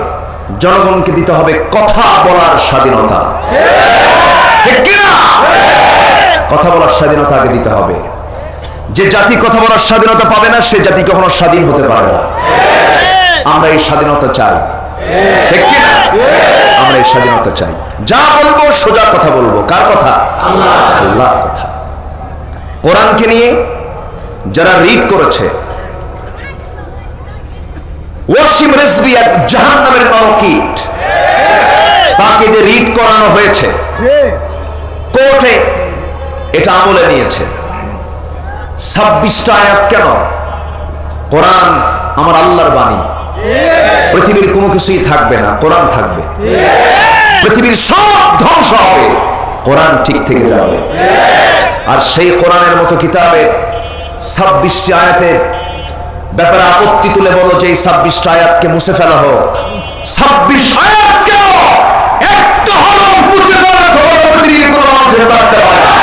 A: জনগণকে দিতে হবে কথা বলার স্বাধীনতা। কথা বলার স্বাধীনতা আগে দিতে হবে। যে জাতি কথা বলার স্বাধীনতা পাবে না, সে জাতি কখনো স্বাধীন হতে পারে না। আমরা এই স্বাধীনতা চাই, ঠিক কি না? আমরা এই স্বাধীনতা চাই। যা বলবো সোজা কথা বলবো। কার কথা? আল্লাহর কথা। কোরআনকে নিয়ে যারা রিড করেছে, ওয়াসিম রিজভী এক জাহান্নামের নরকীট, তাকে যে রিড করানো হয়েছে কোর্টে, এটা আমলে নিয়েছে। 26টা আয়াত কেন? কোরআন আমার আল্লাহর বাণী। পৃথিবীর কোনো কিছুই থাকবে না, কোরআন থাকবে। পৃথিবীর সব ধ্বংস হবে, কোরআন ঠিক থেকে যাবে। আর সেই কোরআনের মতো কিতাবের 26টি আয়াতের ব্যাপারে আপত্তি তুলে বলো যে এই 26টা আয়াতকে মুছে ফেলা হোক। 26 আয়াতকে একটা হরফ মুছে ফেলা হোক, পৃথিবীর কোনো মানুষ এটা করতে পারে না।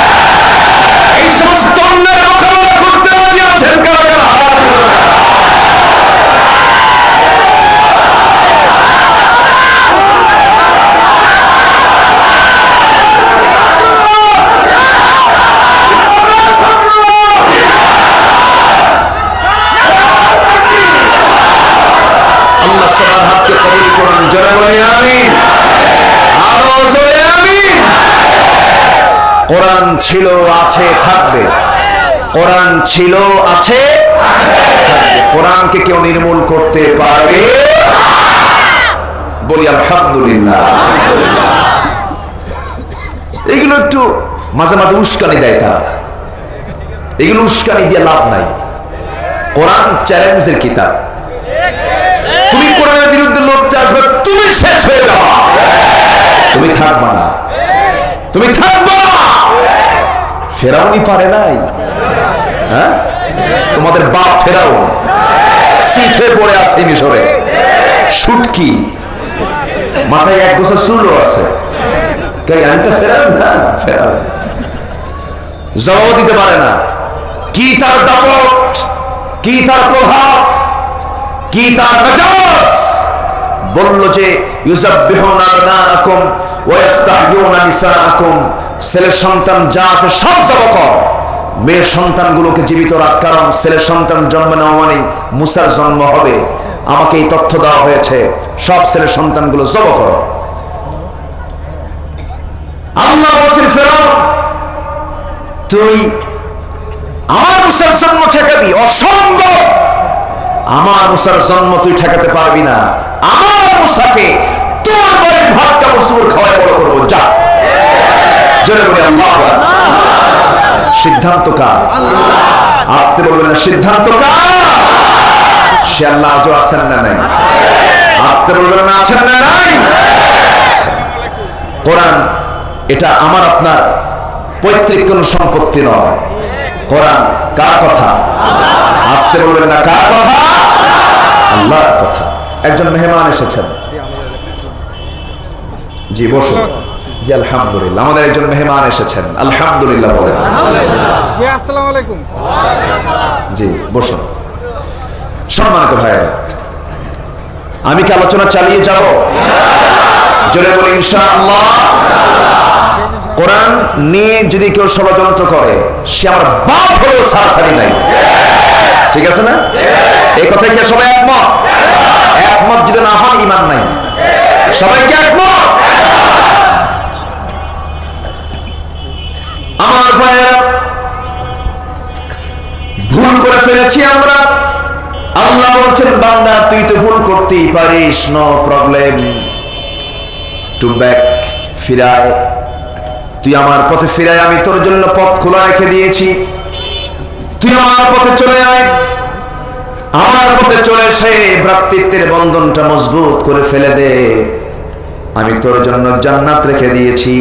A: এই সমস্ত অন্যের মোকাবেলা করতে রাজি আছেন কারা কারা? আল্লাহ সবার হাতকে কবুল করুন, জোরে বলি আমিন, আরো জোরে আমিন। কোরআন ছিল, আছে, থাকবে। কোরআন ছিল, আছে, কোরআনকে কেউ নির্মূল করতে পারবে? বলি আলহামদুলিল্লাহ। এগুলো একটু মাঝে মাঝে উস্কানি দেয় তারা, এগুলো উস্কানি দিয়ে লাভ নাই। কোরআন চ্যালেঞ্জের কিতাব, তুমি কোরআনের বিরুদ্ধে লড়তে আসবে, তুমি শেষ হয়ে যাবা, তুমি থাকবা না, তুমি থাকবা না। ফেরাউনই পারে নাই, হ্যাঁ? তোমাদের বাপ ফেরাউন সিথে পড়ে আছে মিশরে, শুটকি মাথায় এক গোছা চুলও আছে। ফেরাউন না, ফেরাউন জবাব দিতে পারে না। কি তার দাপট, কি তার প্রভাব, কি তার মেজাজ। বলল যে ইউযাব্বিহুনা আবনাআকুম ওয়া ইস্তাহয়ুনা নিসাআকুম, ছেলে সন্তান যা আছে সব জবাই কর, মেয়ের সন্তানগুলোকে জীবিত রাখ, কারণ ছেলে সন্তান জন্ম নেওয়া মানে মুসার জন্ম হবে। আমাকে এই তথ্য দেওয়া হয়েছে, সব ছেলে সন্তানগুলো জবাই করো। আল্লাহ বলছেন ফেরাউন, তুই আমার মুসার জন্ম ঠেকাবি? অসম্ভব, আমার মুসার জন্ম তুই ঠেকাতে পারবি না। আমার মুসাকে তোর বাড়ির ভাত কাপড় চোপড় খাওয়াই বড় করবো, যা। জোরে বলে আল্লাহু আকবার। সিদ্ধান্ত কার? আসতে বলবেন না, সিদ্ধান্ত কার? সে আল্লাহ আজও আছেন না নাই? আসতে বলবেন না, আছেন না নাই? কোরআন এটা আমার আপনার পৈতৃক কোন সম্পত্তি নয়। কোরআন কার কথা? আসতে বলবেন না, কার কথা? আল্লাহর কথা। একজন মেহমান এসেছেন, জি বসুন। জি আলহামদুলিল্লাহ, আমাদের একজন মেহমান এসেছেন, আলহামদুলিল্লাহ বলেন।
B: আসসালামু আলাইকুম।
A: জি বসুন। সম্মানিত ভাইয়েরা, আমি কি আলোচনা চালিয়ে যাব? জোরে বলি ইনশাআল্লাহ। কোরআন নিয়ে যদি কেউ ষড়যন্ত্র করে, সে আমার বাপ হলেও সারাসারি নাই, ঠিক আছে না? এই কথায় কি সবাই একমত? একমত যদি না হন ঈমান নাই। সবাইকে একমত? আমার ভাইয়েরা, ভুল করে ফেলেছি আমরা। আল্লাহ বলছেন বান্দা তুই তো ভুল করতেই পারিস, নো প্রবলেম, টু ব্যাক, ফিরায়। তুই আমার পথে ফিরায়, আমি তোর জন্য পথ খোলা রেখে দিয়েছি। তুই আমার পথে চলে আয়, আমার পথে চলে এসে ভ্রাতৃত্বের বন্ধনটা মজবুত করে ফেলে দে। আমি তোর জন্য জান্নাত রেখে দিয়েছি,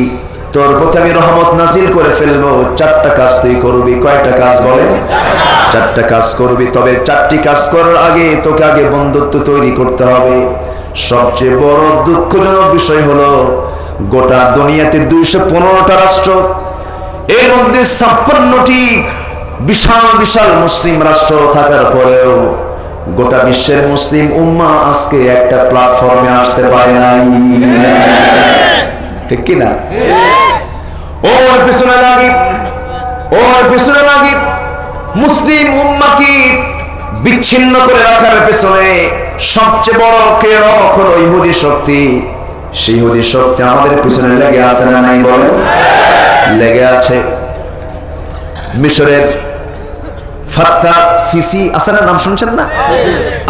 A: তোর পথে আমি রহমত নাজিল করে ফেলবো। চারটা কাজ তুই করবি। কয়টা কাজ বলেন? চারটা কাজ করবি। তবে চারটি কাজ করার আগে তোকে আগে বন্ধুত্ব তৈরি করতে হবে। সবচেয়ে বড় দুঃখজনক বিষয় হলো গোটা দুনিয়াতে 215টা রাষ্ট্র, এর মধ্যে 56টি বিশাল বিশাল মুসলিম রাষ্ট্র থাকার পরেও গোটা বিশ্বের মুসলিম উম্মাহ আজকে একটা প্ল্যাটফর্মে আসতে পারে নাই, ঠিক কিনা? ওর পিছনে লাগি, ওর পিছনে লাগি মুসলিম উম্মাহকে বিচ্ছিন্ন করে রাখার পেছনে সবচেয়ে বড় প্রেরক হলো ইহুদি শক্তি। সেই ইহুদি শক্তি আমাদের পিছনে লেগে আছে না নাই বলে? লেগে আছে। মিশরের ফাত্তা সিসি আছে না, নাম শুনছেন না?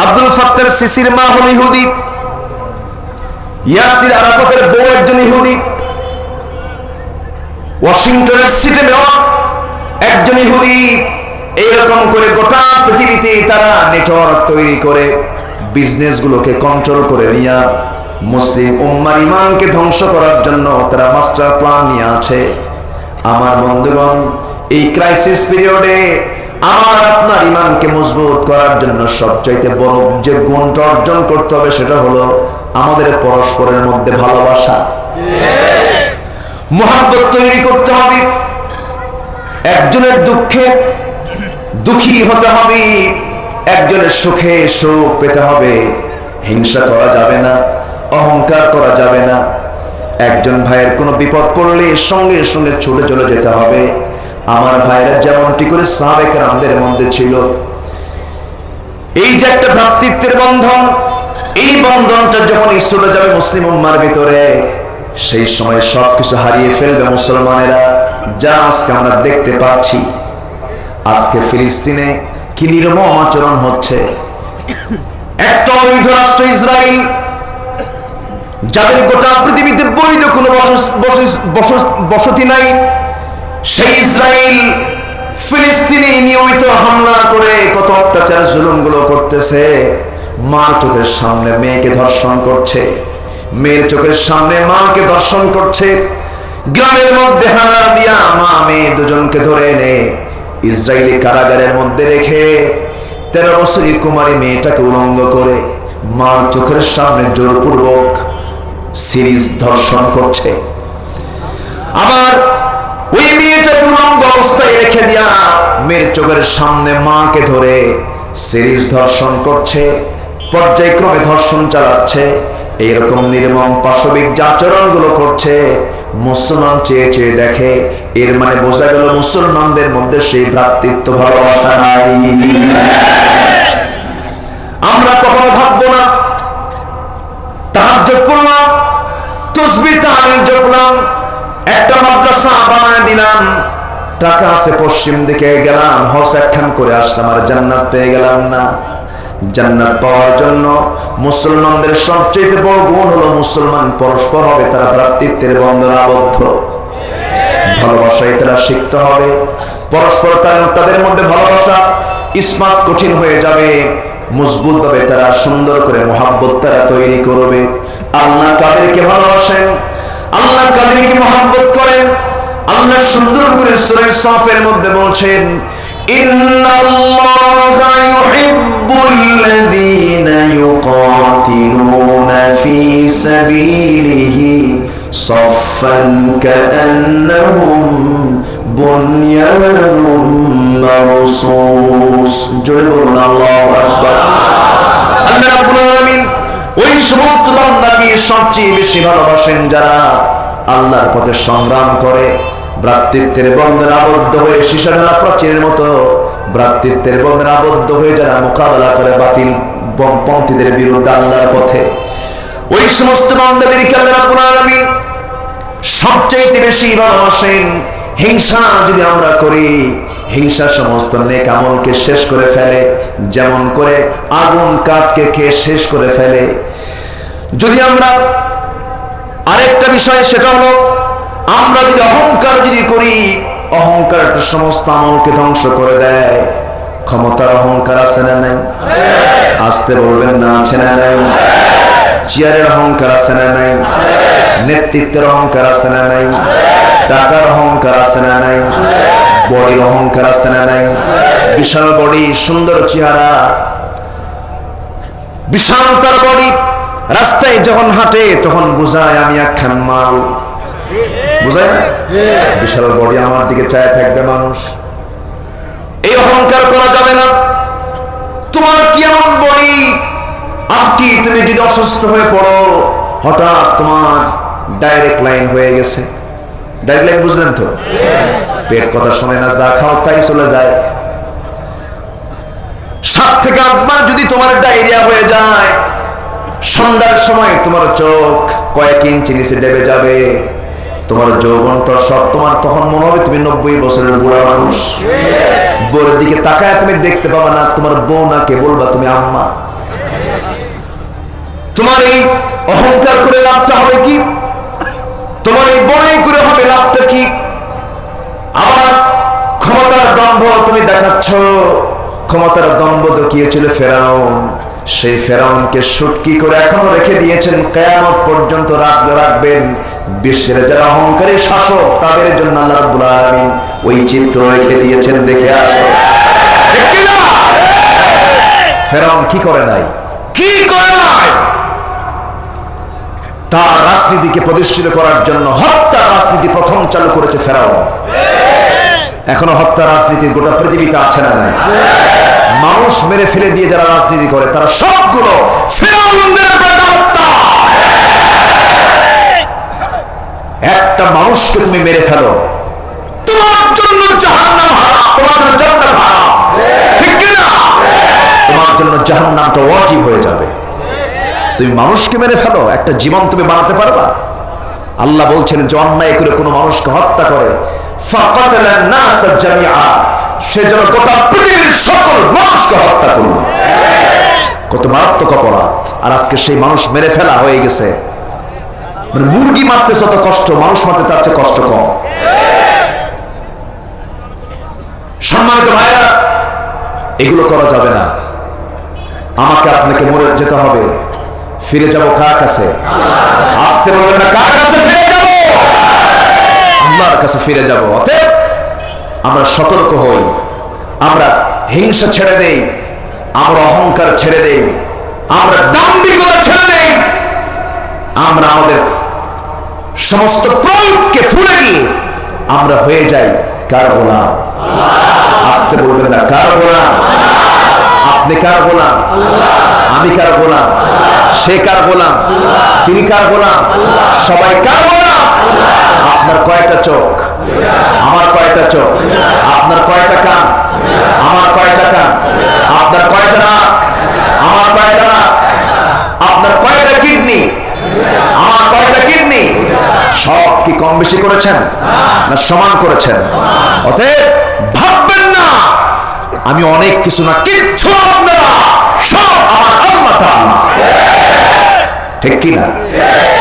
A: আব্দুল ফাত্তার সিসির মা হল ইহুদি, ইয়াসির আরাফাতের বউ একজন ইহুদি, ওয়াশিংটনের সিটি মেয়র একজন ইহুদি। এইরকম করে গোটা পৃথিবীতে তারা নেটওয়ার্ক তৈরি করে বিজনেস গুলোকে কন্ট্রোল করে নিয়ে মুসলিম উম্মার ইমানকে ধ্বংস করার জন্য তারা মাস্টার প্ল্যান নিয়ে আছে। আমার বন্ধুগণ, এই ক্রাইসিস পিরিয়ডে আমার আপনার ইমানকে মজবুত করার জন্য সবচাইতে বড় যে গুণটা অর্জন করতে হবে সেটা হলো আমাদের পরস্পরের মধ্যে ভালোবাসা, মুহাব্বত তৈরি করতে হবে। একজনের দুঃখে দুঃখী হতে হবে, একজনের সুখে সুখ পেতে হবে। হিংসা করা যাবে না, অহংকার করা যাবে না। একজন ভাইয়ের কোনো বিপদ পড়লে সঙ্গে সঙ্গে ছুটে চলে যেতে হবে। আমার ভাইরা যেমনটি করে সাহাবে কেরামদের মধ্যে ছিল। এই যে একটা ভ্রাতৃত্বের বন্ধন, এই বন্ধনটা যখন চলে যাবে মুসলিম উম্মার ভিতরে, সেই সময় সবকিছু হারিয়ে ফেলবে মুসলমানেরা। যা আজকে আমরা দেখতে পাচ্ছি, আজকে ফিলিস্তিনে কি নির্মম আচরণ হচ্ছে। একটা অবৈধ রাষ্ট্র ইসরায়েল, যাদের গোটা পৃথিবীতে বৈধ কোনো বসতি নাই, সেই ইসরায়েল ফিলিস্তিনে নিয়মিত হামলা করে কত অত্যাচার জুলুমগুলো করতেছে। মার চোখের সামনে মেয়েকে ধর্ষণ করছে, মেয়ের চোখের সামনে মাকে ধর্ষণ করছে। গ্রামের মধ্যে হানা দিয়া মা মেয়ে দুজনকে ধরে এনে ইসরায়েলি কারাগারের মধ্যে রেখে 13 বছরের কুমারী মেয়েটাকে উলঙ্গ করে মার চোখের সামনে জোরপূর্বক সিরিজ ধর্ষণ করছে। আবার ওই মেয়েটাকে উলঙ্গ অবস্থায় রেখে দিয়া মেয়ের চোখের সামনে মাকে ধরে সিরিজ ধর্ষণ করছে, পর্যায়ক্রমে ধর্ষণ চালাচ্ছে। এইরকম নির্মম পাশবিক আচরণ গুলো করছে। মুসলমান চেয়ে চেয়ে দেখে, এর মানে বোঝা গেল মুসলমানদের মধ্যে সেই ভ্রাতৃত্ব ভালোবাসা নাই। আমরা কখনো ভাববো না তাহাজ্জুদ করলাম, তাসবিহ তাহলিল জপলাম, একটা মাদ্রাসা বানায় দিলাম, টাকা আছে পশ্চিম দিকে গেলাম, হজ একখান করে আসলাম, আর জান্নাত পেয়ে গেলাম না। জান্নাত পাওয়ার জন্য মুসলমানদের সবচেয়ে বড় গুণ হলো মুসলমান পরস্পর হবে তারা ভ্রাতৃত্বের বন্ধনে আবদ্ধ। ভালোবাসায় তারা শিখতে হবে, পরস্পর তাদের মধ্যে ভালোবাসা ইসমাত কঠিন হয়ে যাবে, মজবুত ভাবে তারা সুন্দর করে মুহাব্বত তারা তৈরি করবে। আল্লাহ কাদেরকে ভালোবাসেন, আল্লাহ কাদেরকে মুহাব্বত করেন, আল্লাহ সুন্দর করে সূরা সাফের মধ্যে বলছেন, ইন্নাল্লাহা ইউহিব্বুল্লাযীনা ইউকাতিলুনা ফী সাবিলিহি সাফফান কাআন্নাহুম বুনয়ানুম মারসুস। জোরে বলুন আল্লাহু আকবার। আল্লাহ রাব্বুল আলামিন ওই সমস্ত বান্দাকে সবচেয়ে বেশি ভালোবাসেন যারা আল্লাহর পথে সংগ্রাম করে, ভ্রাতৃত্বের বন্ধনে আবদ্ধ হয়ে সীসাঢালা প্রাচীরের মতো ভ্রাতৃত্বের বন্ধনে আবদ্ধ হয়ে যারা মোকাবেলা করে বাতিল পন্থীদের বিরুদ্ধে আল্লাহর পথে, ওই সমস্ত বান্দাদেরকে আল্লাহ রাব্বুল আলামিন সবচেয়ে বেশি ভালোবাসেন। হিংসা যদি আমরা করি, হিংসা সমস্ত নেক আমলকে শেষ করে ফেলে, যেমন করে আগুন কাঠকে খেয়ে শেষ করে ফেলে। যদি আমরা আরেকটা বিষয়, সেটা হলো আমরা যদি অহংকার যদি করি, অহংকার একটা সমস্ত আমলকে ধ্বংস করে দেয়। ক্ষমতার অহংকার আছে না নাই? আসতে বলবেন না, আছে না নাই? চেয়ারের অহংকার আছে না নাই? নেতৃত্বের অহংকার আছে না নাই? টাকার অহংকার আছে না নাই? বডির অহংকার আছে না নাই? বিশাল বডি, সুন্দর চেহারা, বিশাল তার বডি, রাস্তায় যখন হাঁটে তখন বোঝায় আমি একখান মাল, বুঝায় না? বিশাল বডি, আমার দিকে চায় থাকবে মানুষ। এই অহংকার করা যাবে না। তোমার কি এমন বডি, আজকে তুমি যদি অসুস্থ হয়ে পড়ো, হঠাৎ তোমার ডাইরেক্ট লাইন হয়ে গেছে। ডাইরেক্ট লাইন বুঝলেন তো? পেট কথা শোনে না, যা খাও তাই চলে যায়। 7 থেকে 8 বার যদি তোমার ডায়রিয়া হয়ে যায়, সন্ধ্যার সময় তোমার চোখ কয়েক ইঞ্চি নিচে ডেবে যাবে, তোমার যৌবন তো সব, তোমার তখন মনে হবে তুমি 90 বছরের বুড়া মানুষ। বউর দিকে তাকায় তুমি দেখতে পাবা না তোমার বউ, না কে বলবা তুমি আম্মা। তোমার এই অহংকার করে লাভটা হবে কি? তোমার এই বড়াই করে হবে লাভটা কি? আবার ক্ষমতার দম্ভ তুমি দেখাচ্ছ, ক্ষমতার দম্ভ দেখিয়েছিল ফেরাউন। সেই ফেরাউনকে শুটকি করে এখনো রেখে দিয়েছেন, কিয়ামত পর্যন্ত রাখবেন। বিশ্বের যারা অহংকারী শাসক তাদের জন্য আল্লাহ রাব্বুল আলামিন ওই চিত্র রেখে দিয়েছেন, দেখে আসো। ফেরাউন কি করে নাই? কি করে নাই? তার রাজনীতিকে প্রতিষ্ঠিত করার জন্য হত্যা রাজনীতি প্রথম চালু করেছে ফেরাউন। এখনো হত্যা রাজনীতি গোটা পৃথিবীতে আছে না নাই? মানুষ মেরে ফেলে দিয়ে যারা রাজনীতি করে তারা সবগুলো ফেরাউনদের হত্যা। একটা মানুষকে তুমি মেরে ফেলো, তোমার জন্য জাহান্নাম হারাম, তোমার জন্য জান্নাত হারাম, ঠিক কি না? তোমার জন্য জাহান্নামটা ওয়াজিব হয়ে যাবে। তুমি মানুষকে মেরে ফেলো, একটা জীবন তুমি বানাতে পারবা? আল্লাহ বলছেন যে অন্যায় করে কোনো মানুষকে হত্যা করে, ফাকাতালান নাস জামিআ, সে যেন গোটা পৃথিবীর সকল মানুষকে হত্যা করল। কত মারাত্মক অপরাধ। আর আজকে সেই মানুষ মেরে ফেলা হয়ে গেছে, মানে মুরগি মারতে যত কষ্ট, মানুষ মারতে তার চেয়ে কষ্ট কম। সম্মানিত ভাইরা, এগুলো করা যাবে না। আমাকে আপনাকে মরে যেতে হবে, ফিরে যাব কার কাছে? আসতে বলবেন না, কার কাছে ফিরে যাব? আল্লাহর কাছে ফিরে যাব। অতএব আমরা সতর্ক হই, আমরা হিংসা ছেড়ে দেই, আমরা অহংকার ছেড়ে দেই, আমরা দাম্ভিকতা ছেড়ে দেই, আমরা আমাদের সমস্ত প্রয়োগকে ফুলে দিয়ে আমরা হয়ে যাই কার গোলাম? আসতে বলবেন না, কার গোলাম? আপনি কার গোলাম? আমি কার গোলাম? সে কার গোলাম? তিনি কার গোলাম? সবাই কার গোলাম? আপনার কয়টা চোখ? আমার কয়টা চোখ? আপনার কয়টা কান? আমার কয়টা কান? আপনার কয়টা নাক? আমার কয়টা নাক? আপনার কয়টা কিডনি? আমার কয়টা কিডনি? সব কি কম বেশি করেছেন না সমান করেছেন? অতএব ভাববেন না আমি অনেক কিছু না, কিচ্ছু আপনারা সব আমার আল্লাহ তাআলা। ঠিক কি না?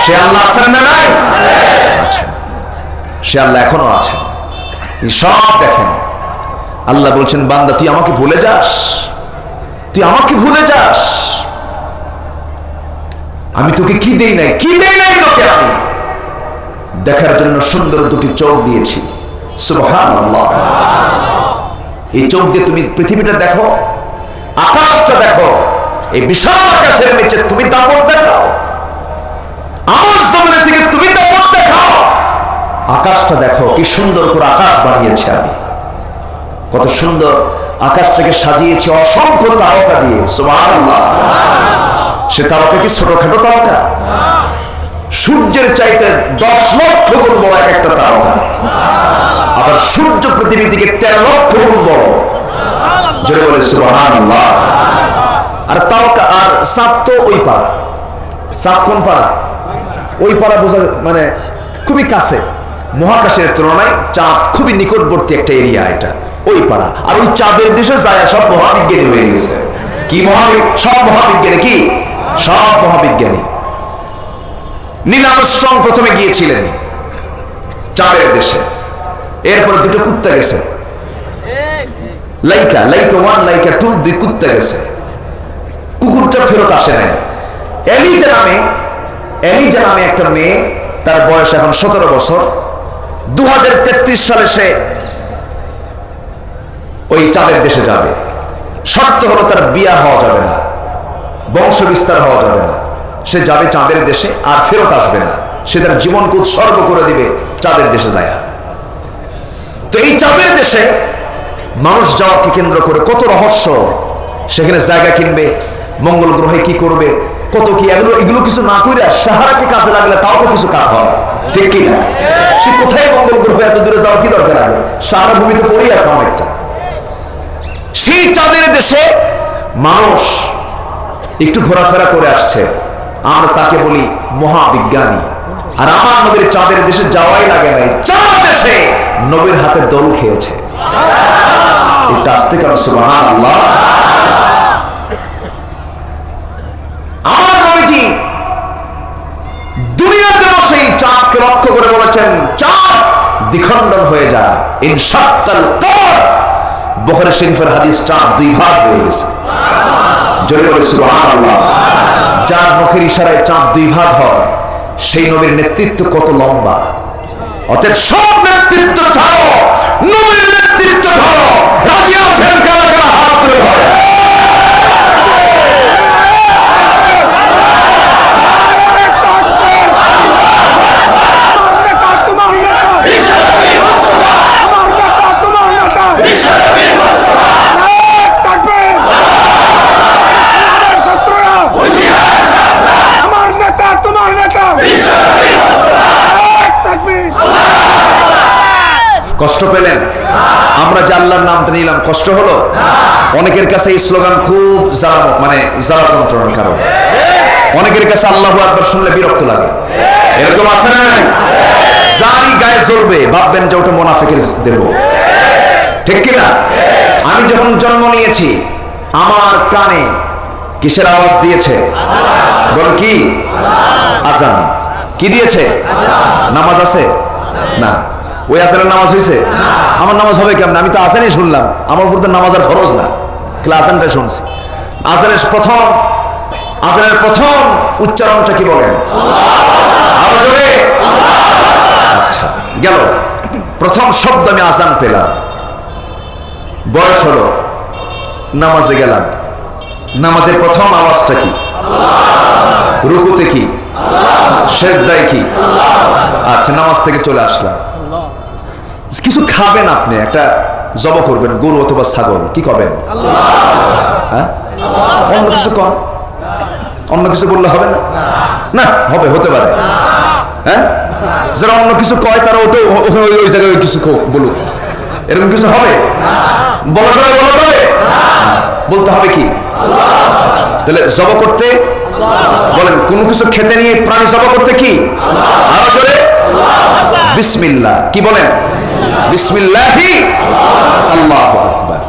A: সে আল্লাহ আছেন না নাই? আছেন। সে আল্লাহ এখনো আছেন। সব দেখেন। আল্লাহ বলছেন, বান্দা তুই আমাকে ভুলে যাস, তুই আমাকে ভুলে যাস, আমি তোকে কি দেই নাই, কি দেই নাই তোকে? আমি দেখার জন্য সুন্দর দুটি চোখ দিয়েছি। সুবহানাল্লাহ। এই চোখ দিয়ে তুমি পৃথিবীটা দেখো, আকাশটা দেখো, এই বিশাল আকাশের নিচে তুমি দাপট দেখাও, আমার জমিনে থেকে তুমি দাপট দেখাও। আকাশটা দেখো, কি সুন্দর করে আকাশ বানিয়েছে আমি, কত সুন্দর আকাশটাকে সাজিয়েছি অসংখ্য তারকা দিয়ে। সুবহানাল্লাহ। সে তারকা কি ছোটখাটো তারকা? সূর্যের চাইতে 10 লক্ষ গুণ বড় এক একটা তারকা। আবার সূর্য পৃথিবী থেকে 13 লক্ষ গুণ বড়। জোরে বলে সুবহানাল্লাহ। আর তারকা আর চাঁদ তো ওই পাড়া। চাঁদ কোন পাড়া? ওই পাড়া বোঝা মানে খুবই কাছে। মহাকাশের তুলনায় চাঁদ খুবই নিকটবর্তী একটা এরিয়া, এটা ওই পাড়া। আর ওই চাঁদের দেশে যায় সব মহাবিজ্ঞানী হয়ে গেছে। কি সব মহাবিজ্ঞানী, কি সব মহাবিজ্ঞানী। নীল আর্মস্ট্রং প্রথমে গিয়েছিলেন চাঁদের দেশে, এরপর দুটো কুত্তা গেছে, লাইকা 1 লাইকা 2, 2 কুত্তা গেছে। কুকুরটা ফেরত আসে নাই। এলিজা নামে একটা মেয়ে, তার বয়স এখন 17 বছর। 2033 সালে সে ওই চাঁদের দেশে যাবে। শর্ত হলো তার বিয়া হওয়া যাবে না, বংশ বিস্তার হওয়া যাবে না। সে যাবে চাঁদের দেশে আর ফেরত আসবে না। সে তার জীবনকে উৎসর্গ করে দিবে চাঁদের দেশে যায়। তো এই চাঁদের দেশে মানুষ যাওয়াকে কেন্দ্র করে কত রহস্য। সেখানে জায়গা কিনবে, মঙ্গল গ্রহে কি করবে, কত কি, এগুলো কিছু না করে সাহারাকে কাজে লাগলে তাও তো কিছু কাজ হবে। ঠিক কি না? সে কোথায় মঙ্গল গ্রহে এত দূরে যাওয়ার কি দরকার আছে? সাহারা ভূমিতে পড়েই আছে অনেকটা। সেই চাঁদের দেশে মানুষ একটু ঘোরাফেরা করে আসছে, আমরা তাকে বলি মহাবিজ্ঞানী। আর আমার নবীর চাঁদের দেশে যাওয়াই লাগে নাই, চাঁদ দেশে নবীর হাতে দোল খেয়েছে। এটা আসতে কারণ সুবহানাল্লাহ। আমার নবীজি দুনিয়াতে সেই চাঁদকে লক্ষ্য করে বলেছেন, চাঁদ দ্বিখণ্ডন হয়ে যায়। ইনশাক্কাল কমর, বুখারী শরীফের হাদিস, চাঁদ 2 ভাগ হয়ে গেছে। জোরে বলে সুবহানাল্লাহ। যার মুখের ইশারায় চাঁদ 2 ভাগ হয়, সেই নবীর নেতৃত্ব কত লম্বা। অতএব সব নেতৃত্ব ছাড়ো, নবীর নেতৃত্ব ধরো। রাজি আছেন কারা কারা? হাত তুলে ধরে। কষ্ট পেলেন? আমরা যে আল্লাহর নামটা নিলাম, কষ্ট হলো? অনেকের কাছে এই স্লোগান খুব জ্বালা যন্ত্রণার কারণ। অনেকের কাছে আল্লাহু আকবার শুনলে বিরক্ত লাগে। এরকম আছে না? যারই গায়ে জ্বলবে ভাববেন যে ওটা মুনাফিকের দেহ। ঠিক কিনা? আমি যখন জন্ম নিয়েছি আমার কানে কিসের আওয়াজ দিয়েছে? বল কি? আজান। কি দিয়েছে? নামাজ আছে না? ওই আজানের নামাজ হয়েছে? আমার নামাজ হবে কেমন? আমি তো আজানই শুনলাম, আমার উপর তো নামাজ আর ফরজ না, তাহলে আজানটা শুনছি। আজানের প্রথম উচ্চারণটা কি বলেন? আরো জোরে। আচ্ছা, গেল প্রথম শব্দ আমি আজান পেলাম। বয়স হলো, নামাজে গেলাম, নামাজের প্রথম আওয়াজটা কি? রুকুতে কি? সেজদায় কি? আচ্ছা, নামাজ থেকে চলে আসলাম। কিছু খাবেন আপনি, একটা জব করবেন, গরু অথবা ছাগল, কি করবেন? হ্যাঁ, অন্য কিছু কর, অন্য কিছু বললে হবে না? না, হবে, হতে পারে। হ্যাঁ, যারা অন্য কিছু কয় তারা ওটা ওই জায়গায় কিছু বলুক, এরকম কিছু হবে? বলা যাবে? বলা যাবে? বলতে হবে কি? তাহলে জব করতে বলেন, কোনো কিছু খেতে নিয়ে প্রাণী জব করতে কি? আরো জোরে বিসমিল্লাহ। কি বলেন? বিসমিল্লাহি আল্লাহু আকবার।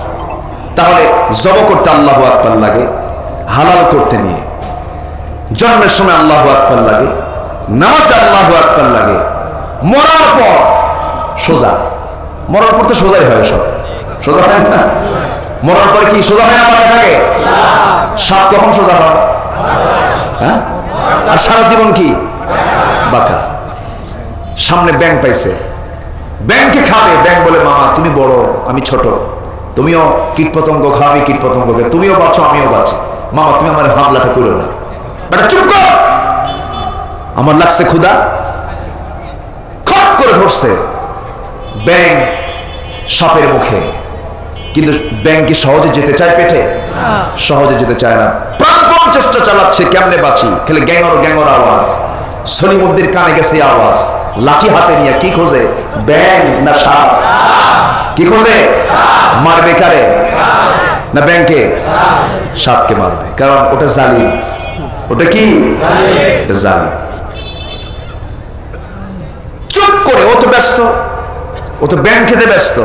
A: তাহলে জব করতে আল্লাহু আকবার লাগে, হালাল করতে নিয়ে জন্মের সময় আল্লাহু আকবার লাগে, নামাজে আল্লাহু আকবার লাগে, মরার পর সোজা। মরার পর তো সোজাই হয়, সব সোজা হয় না। মরার পরে কি সোজা হয় না? মাথা থাকে। সাপ কখন সোজা হয়? হ্যাঁ, আর সারা জীবন কি বাঁকা। সামনে ব্যাংক পাইছে, ব্যাংকে খাবে, ব্যাংক বলে মামা তুমি বড় আমি ছোট, তুমিও কীটপতঙ্গ খাও, আমি কীটপতঙ্গকে, তুমিও বাঁচো আমিও বাঁচি, মামা তুমি আমার হামলাটা করো না, বেটা চুপ কর, আমার লাগছে ক্ষুধা। খট করে ধরছে ব্যাংক সাপের মুখে, কিন্তু ব্যাংকে সহজে যেতে চায় পেটে? সহজে যেতে চায় না, প্রাণপণ চেষ্টা চালাচ্ছে কেমনে বাঁচি, খেলে গ্যাঙর গ্যাঙর আওয়াজ। সলিমুদ্দির কানে গেছে আওয়াজ, লাঠি হাতে নিয়ে কি খোঁজে? ব্যাং না সাপ? কি খোঁজে? মারবে কারে? না ব্যাংকে? সাপকে মারবে, কারণ ওটা জালিম। ওটা কি? ওটা জালিম। চুপ করে, ও তো ব্যস্ত, ও তো ব্যাংক খেতে ব্যস্ত,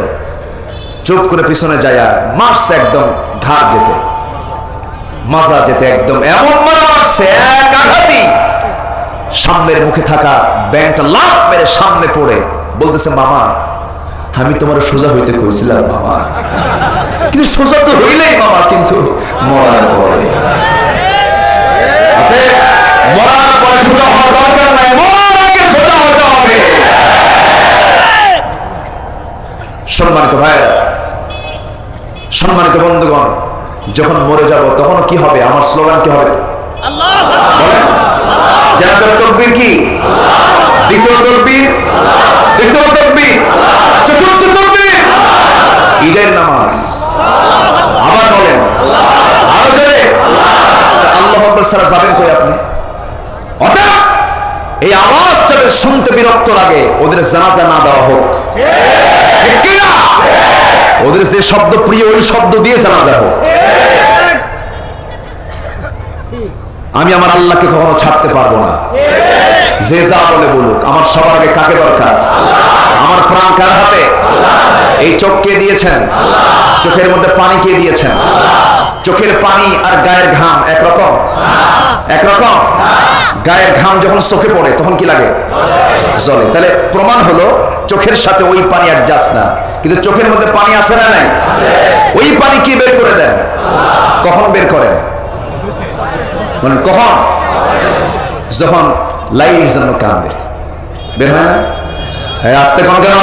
A: চুপ করে পিছনে যায় মারছে একদম ঘাড় যেতে, মাজা যেতে, একদম এমন মারা মারছে এক আঘাতই সামনের মুখে থাকা ব্যাংকটা লাফ মেরে সামনে পড়ে বলতেছে, মামা আমি তোমার সোজা হইতে কইছিলাম মামা, কিন্তু সোজা তো হইলেই মামা, কিন্তু মরার পরে। মরার পরে সোজা হওয়ার দরকার নাই, মরার আগে সোজা হতে হবে। সম্মানিত ভাইয়েরা, সম্মানিত বন্ধুগণ, যখন মরে যাব তখন কি হবে? আমার স্লোগান কি হবে? জানাজার তাকবীর কি? দ্বিতীয় তাকবীর, তৃতীয় তাকবীর, চতুর্থ তাকবীর, ঈদের নামাজ। আবার বলেন, আরো জোরে আল্লাহু আকবার ছাড়া যাবেন কই আপনি? অতএব এই আওয়াজ যাদের শুনতে বিরক্ত লাগে ওদের জানাজা না দেওয়া হোক, ঠিক কি না? ওদের যে শব্দ প্রিয় ওই শব্দ দিয়ে জানাজা হোক। আমি আমার আল্লাহকে কখনো ছাড়তে পারবো না, যে যা বলে বলুক। আমার সবার আগে কাকে দরকার? আমার প্রাণ কার হাতে? এই চোখ কে দিয়েছেন? চোখের মধ্যে পানি কে দিয়েছেন? চোখের পানি আর গায়ের ঘাম একরকম? একরকম? গায়ের ঘাম যখন চোখে পড়ে তখন কি লাগে? জ্বলে। তাহলে প্রমাণ হলো চোখের সাথে ওই পানি অ্যাডজাস্ট না, কিন্তু চোখের মধ্যে পানি আছে না নাই? ওই পানি কি বের করে দেন? কখন বের করেন? মানে কখন? যখন লাইটের জন্য কান্দে, বের হয় না? আসতে কোন কেন?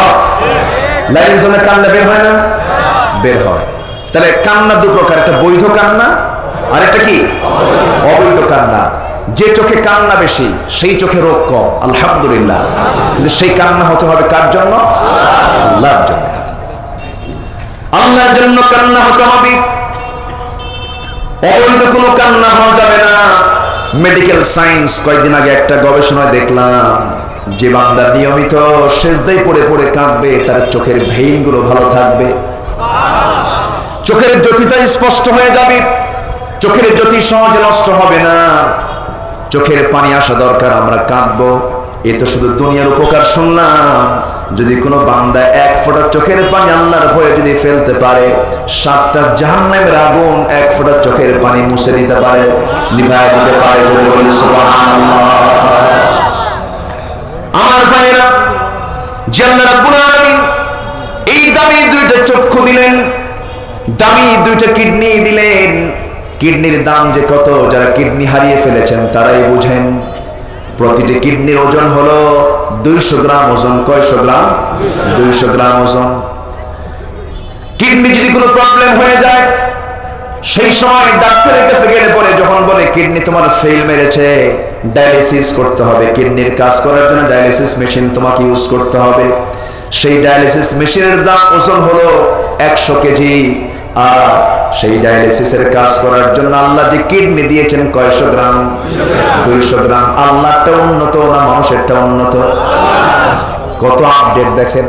A: লাইটের জন্য কান্দলে বের হয় না? বের হয়। তাহলে কান্না দু প্রকার, একটা বৈধ কান্না আর একটা কি? অবৈধ কান্না। যে চোখে কান্না বেশি সেই চোখে রোগ কম, আলহামদুলিল্লাহ। কিন্তু সেই কান্না হতে হবে কার জন্য? আল্লাহর জন্য। আল্লাহর জন্য কান্না হতে হবে, অবৈধ কোনো কান্না হওয়া যাবে না। মেডিকেল সায়েন্স, কয়েকদিন আগে একটা গবেষণায় দেখলাম, যে বান্দা নিয়মিত সেজদায় পড়ে পড়ে কাঁদবে তার চোখের ভেইন গুলো ভালো থাকবে, চোখের জ্যোতিটা স্পষ্ট হয়ে যাবে, চোখের জ্যোতি সহজে নষ্ট হবে না। চোখের পানি আসা দরকার, আমরা কাঁদবো। এ তো শুধু দুনিয়ার উপকার শুনলাম, যদি কোনো বান্দা এক ফোঁটা চোখের পানি আল্লাহর ভয়ে যদি ফেলতে পারে, 7টা জাহান্নামের আগুন এক ফোঁটা চোখের পানি মুছে দিতে পারে, নিভায় দিতে পারে। যদি বলি সুবহানাল্লাহ। আমার ভাইরা, আল্লাহ রাব্বুল আলামিন এই দামি 2টা চক্ষু দিলেন, দামি 2টা কিডনি দিলেন। কিডনির দাম যে কত, যারা কিডনি হারিয়ে ফেলেছেন তারাই বুঝেন। প্রতিটি কিডনির ওজন হলো 200 গ্রাম ওজন। কয়শো গ্রাম? 200 গ্রাম ওজন। কিডনি যদি কোনো প্রবলেম হয়ে যায়, সেই সময় ডাক্তারের কাছে গেলে পরে যখন বলে কিডনি তোমার ফেল মেরেছে, ডায়ালিসিস করতে হবে, কিডনির কাজ করার জন্য ডায়ালিসিস মেশিন তোমাকে ইউজ করতে হবে, সেই ডায়ালিসিস মেশিনের দাম ওজন হলো 100 কেজি। আর সেই ডায়ালিসিসের কাজ করার জন্য আল্লাহ যে কিডনি দিয়েছেন কয়শো গ্রাম? 200 গ্রাম। আল্লাহটা উন্নত না মানুষেরটা উন্নত? কত আপডেট দেখেন,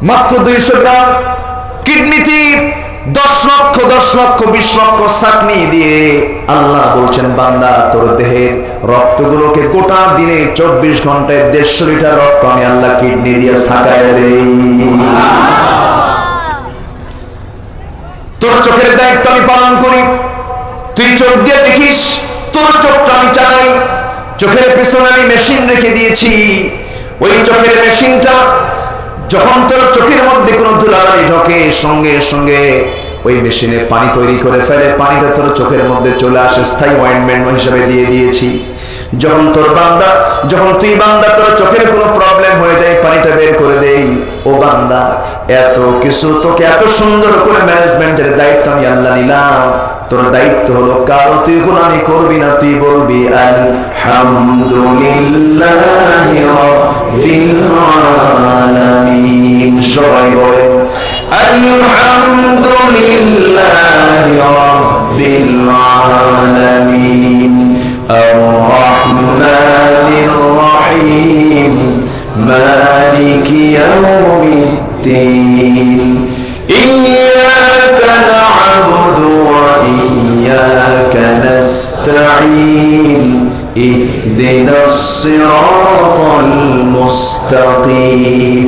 A: মাত্র 200 গ্রাম কিডনিতে 10 লক্ষ 20 লক্ষ চাকনি দিয়ে আল্লাহ বলছেন, বান্দা তোর দেহের রক্তগুলোকে গোটা দিনে 24 ঘন্টায় 150 লিটার রক্ত আমি আল্লাহ কিডনি দিয়ে ছাকায় দেই। তোর চোখের দায়িত্ব আমি পালন করি, তুই চোখ দিয়ে দেখিস, তোর চোখটা আমি চালাই। চোখের পেছনে আমি মেশিন রেখে দিয়েছি, ওই চোখের মেশিনটা যখন তোর চোখের মধ্যে কোনো ধুলাবালি ঢোকে, সঙ্গে সঙ্গে ওই মেশিনে পানি তৈরি করে ফেলে, পানিটা তোর চোখের মধ্যে চলে আসে, স্থায়ী অয়েন্টমেন্ট হিসেবে দিয়ে দিয়েছি। যখন তুই বান্দা তোর চোখের কোনো প্রবলেম হয়ে যায়, পানিটা বের করে দেই। ও বান্দা, এত কিছু তোকে এত সুন্দর করে ম্যানেজমেন্টের দায়িত্ব আমি আল্লাহ নিলাম, তোর দায়িত্ব হলো কারো তুই গোলামি করবি না, তুই বলবি আলহামদুলিল্লাহি রাব্বিল আলামিন। সবাই বলেন আলহামদুলিল্লাহি রাব্বিল আলামিন আর-রাহমানির রাহিম মালিকি ইয়াউমিদ্দিন ইয়্যাকা না'বুদু ওয়া ইয়্যাকা নাস্তাঈন ইহদিনাস সিরাতাল মুস্তাকিম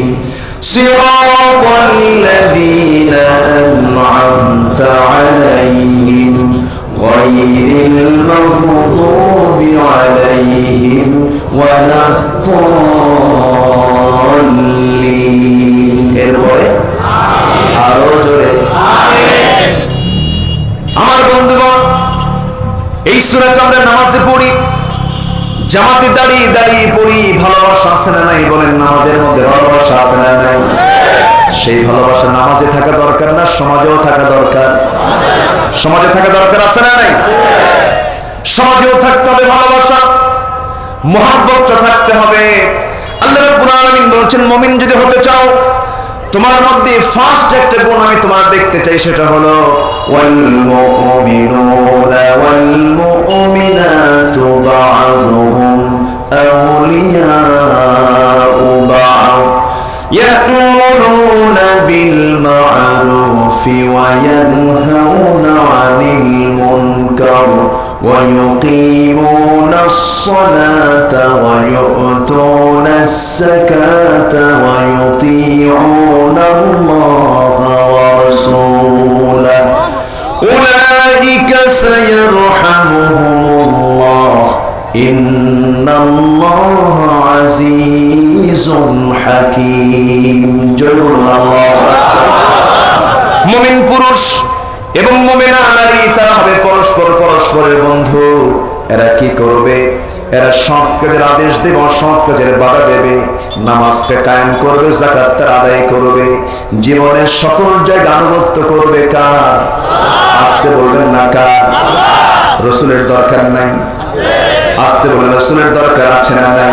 A: সিরাতাল লাযীনা আন'আমতা আলাইহিম গায়রিল মাগদুবি আলাইহিম ওয়ালাদ-দাল্লিন। এরপরে আরো জোরে আমিন। আমার বন্ধুগণ, এই সূরাটা আমরা নামাজে পড়ি, জামাতে দাঁড়িয়ে পড়ি। ভালোবাসা আছে না নাই? বলেন, নামাজের মধ্যে ভালোবাসা আছে না নাই? সেই ভালোবাসা নামাজে থাকা দরকার না সমাজেও থাকা দরকার? সমাজে থাকা দরকার আছে না নাই? সমাজেও থাকতে হবে ভালোবাসা, মহব্বতটা থাকতে হবে। আল্লাহ রাব্বুল আলামিন বলেছেন, মুমিন যদি হতে চাও, তোমার মধ্যে ফার্স্ট একটা গুণ আমি তোমার দেখতে চাই, সেটা হলো ওয়াল মুমিনুনা ওয়াল মুমিনাতু বা'দুহুম আউলিয়াউ বা'দ ইয়া'মুরুনা বিল মা'রুফি ওয়া ইয়ানহাউনা 'আনিল মুনকার ওয়া ইউকিমুনাস সালাতা ওয়া ইউতুনাস যাকাতা ওয়া ইউতিউনা আল্লাহা ওয়া রাসূলাহু উলাইকা সায়ারহামুহুমুল্লাহ ইন্নাল্লাহা আজিজুন হাকীম। জয় বলুন আল্লাহু আকবার। মুমিন পুরুষ এবং মুমিনা নারী তারা হবে পরস্পরের বন্ধু। এরা কি করবে? এরা সৎ কাজের আদেশ দেবে, অসৎ কাজের বাধা দেবে, নামাজকে কায়েম করবে, যাকাতটা আদায় করবে, জীবনের সকল জায়গায় আনুগত্য করবে। কার? আসতে বলবেন না কার? রাসূলের দরকার নাই? আসতে বলেন, রাসূলের দরকার আছে না নাই?